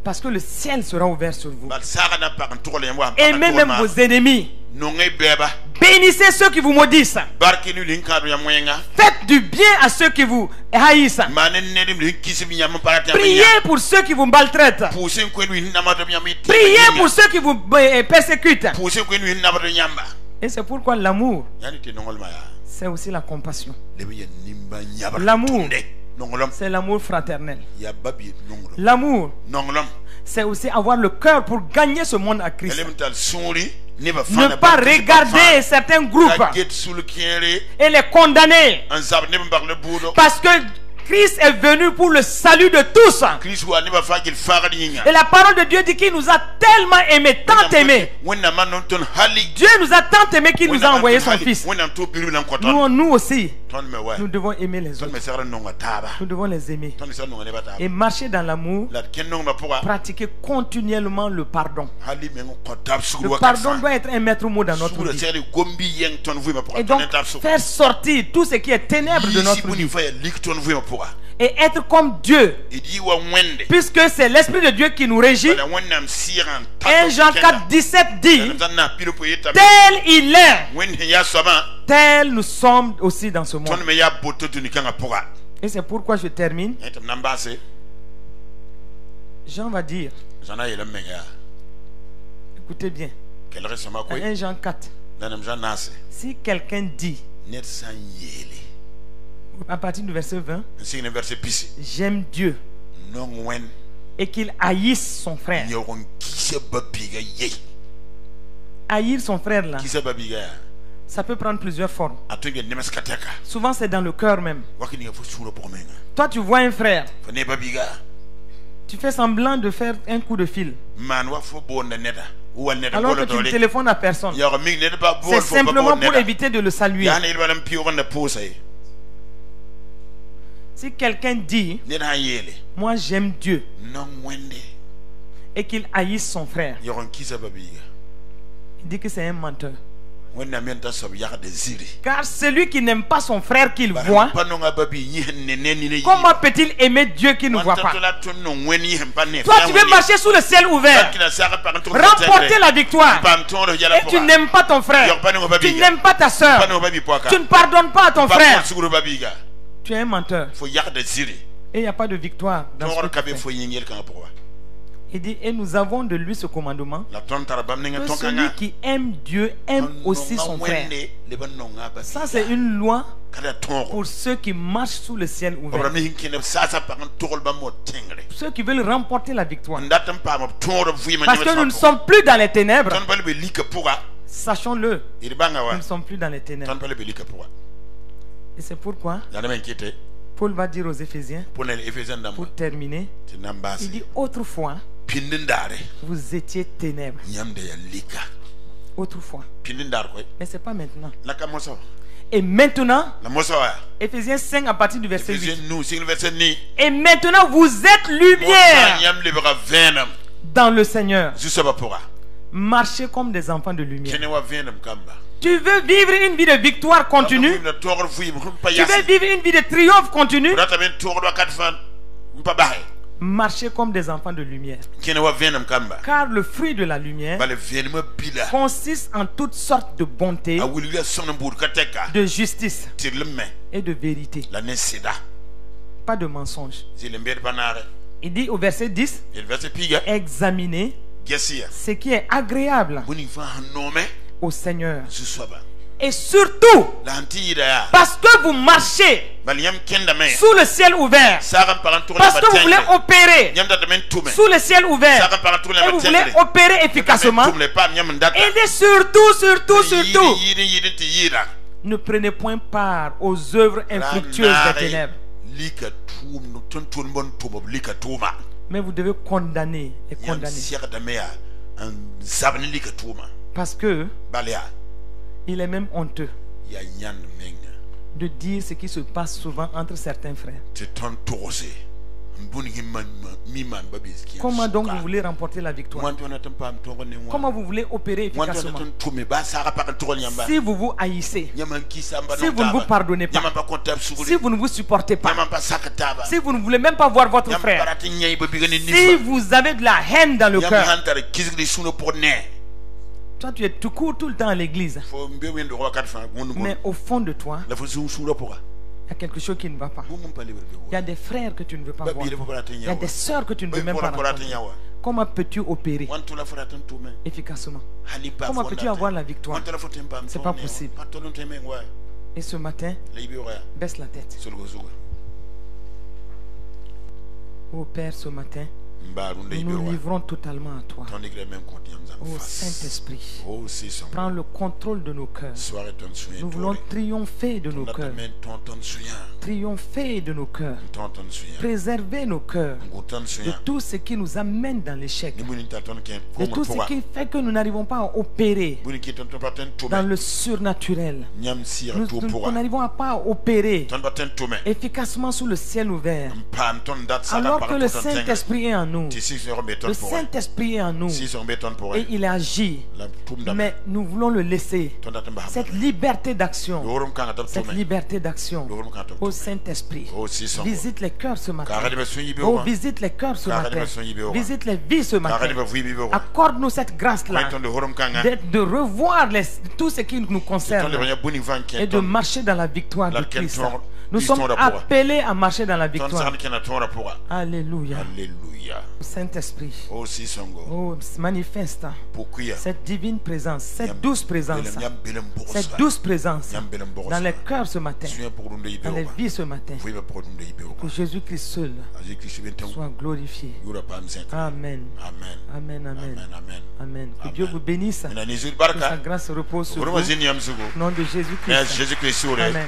parce que le ciel sera ouvert sur vous. Aimez même vos ennemis. Bénissez ceux qui vous maudissent. Faites du bien à ceux qui vous haïssent. Priez pour ceux qui vous maltraitent. Priez pour ceux qui vous persécutent. Et c'est pourquoi l'amour, c'est aussi la compassion. L'amour, c'est l'amour fraternel. L'amour, c'est aussi avoir le cœur pour gagner ce monde à Christ. Ne pas regarder certains groupes et les condamner. Parce que Christ est venu pour le salut de tous. Et la parole de Dieu dit qu'il nous a tellement aimés, tant aimés. Dieu nous a tant aimés qu'il nous a envoyé son Fils. Nous aussi, nous devons aimer les autres. Nous devons les aimer. Et marcher dans l'amour, pratiquer continuellement le pardon. Le pardon doit être un maître mot dans notre vie. Et donc, faire sortir tout ce qui est ténèbres de notre vie. Et être comme Dieu, puisque c'est l'Esprit de Dieu qui nous régit. 1 Jean 4, 17 dit, tel il est, tel nous sommes aussi dans ce monde. Et c'est pourquoi je termine. Jean va dire, écoutez bien, 1 Jean 4, si quelqu'un dit, à partir du verset 20, j'aime Dieu, et qu'il haïsse son frère. Haïr son frère là, Ça peut prendre plusieurs formes. Souvent c'est dans le cœur même. Toi tu vois un frère. Tu fais semblant de faire un coup de fil. Alors que tu ne téléphones à personne. C'est simplement pour éviter de le saluer. Si quelqu'un dit moi j'aime Dieu et qu'il haïsse son frère, il dit que c'est un menteur. Car celui qui n'aime pas son frère qu'il voit, comment peut-il aimer Dieu qu'il ne voit pas? Toi tu veux marcher sous le ciel ouvert, remporter la victoire, et tu n'aimes pas ton frère, tu n'aimes pas ta soeur, tu ne pardonnes pas à ton frère, tu es un menteur. Et il n'y a pas de victoire dans ce que tu fais. Il dit, et nous avons de lui ce commandement, que celui qui aime Dieu aime aussi son frère. Ça c'est une loi pour ceux qui marchent sous le ciel ouvert, ceux qui veulent remporter la victoire. Parce que nous ne sommes plus dans les ténèbres. Sachons-le, nous ne sommes plus dans les ténèbres. Et c'est pourquoi Paul va dire aux Éphésiens, pour terminer, il dit, autrefois vous étiez ténèbres. Autrefois. Mais ce n'est pas maintenant. Et maintenant, Éphésiens 5 à partir du verset 8. Et maintenant vous êtes lumière dans le Seigneur. Marchez comme des enfants de lumière. Tu veux vivre une vie de victoire continue? Tu veux vivre une vie de triomphe continue? Marchez comme des enfants de lumière. Car le fruit de la lumière consiste en toutes sortes de bonté, de justice et de vérité. Pas de mensonge. Il dit au verset 10, examinez ce qui est agréable au Seigneur. Et surtout, parce que vous marchez sous le ciel ouvert, parce que vous voulez opérer sous le ciel ouvert, et vous voulez opérer efficacement, et surtout, ne prenez point part aux œuvres infructueuses des ténèbres. Mais vous devez condamner et condamner. Parce que il est même honteux de dire ce qui se passe souvent entre certains frères. Comment donc vous voulez remporter la victoire? Comment vous voulez opérer efficacement? Si vous vous haïssez, si vous ne vous pardonnez pas, si vous ne vous supportez pas, si vous ne voulez même pas voir votre frère, si vous avez de la haine dans le cœur, toi tu es tout court tout le temps à l'église, mais au fond de toi il y a quelque chose qui ne va pas. Il y a des frères que tu ne veux pas voir. Il y a des sœurs que tu ne veux même pas rencontrer. Comment peux-tu opérer efficacement? Comment peux-tu avoir la victoire? C'est pas possible. Et ce matin, baisse la tête. Oh Père, ce matin, nous nous livrons totalement à toi. Oh Saint-Esprit, prends le contrôle de nos cœurs. Nous voulons triompher de nos cœurs. Triompher de nos cœurs. Préserver nos cœurs de tout ce qui nous amène dans l'échec. De tout ce qui fait que nous n'arrivons pas à opérer dans le surnaturel. Nous n'arrivons pas à opérer efficacement sous le ciel ouvert. Alors que le Saint-Esprit est en nous. Le Saint-Esprit est en nous. Et il agit. Mais nous voulons le laisser. Cette liberté d'action. Cette liberté d'action. Au Saint-Esprit, visite les cœurs ce matin. Oh, visite les cœurs ce matin. Visite les vies ce matin. Accorde-nous cette grâce-là de revoir tout ce qui nous concerne et de marcher dans la victoire de Christ. Nous sommes appelés à marcher dans la victoire. Alléluia. Saint-Esprit, oh, manifeste cette divine présence, cette douce présence dans les cœurs ce matin, dans les vies ce matin. Que Jésus-Christ seul soit glorifié. Amen. Amen. Amen. Amen. Que Dieu vous bénisse. Que sa grâce repose sur vous. Au nom de Jésus-Christ. Amen.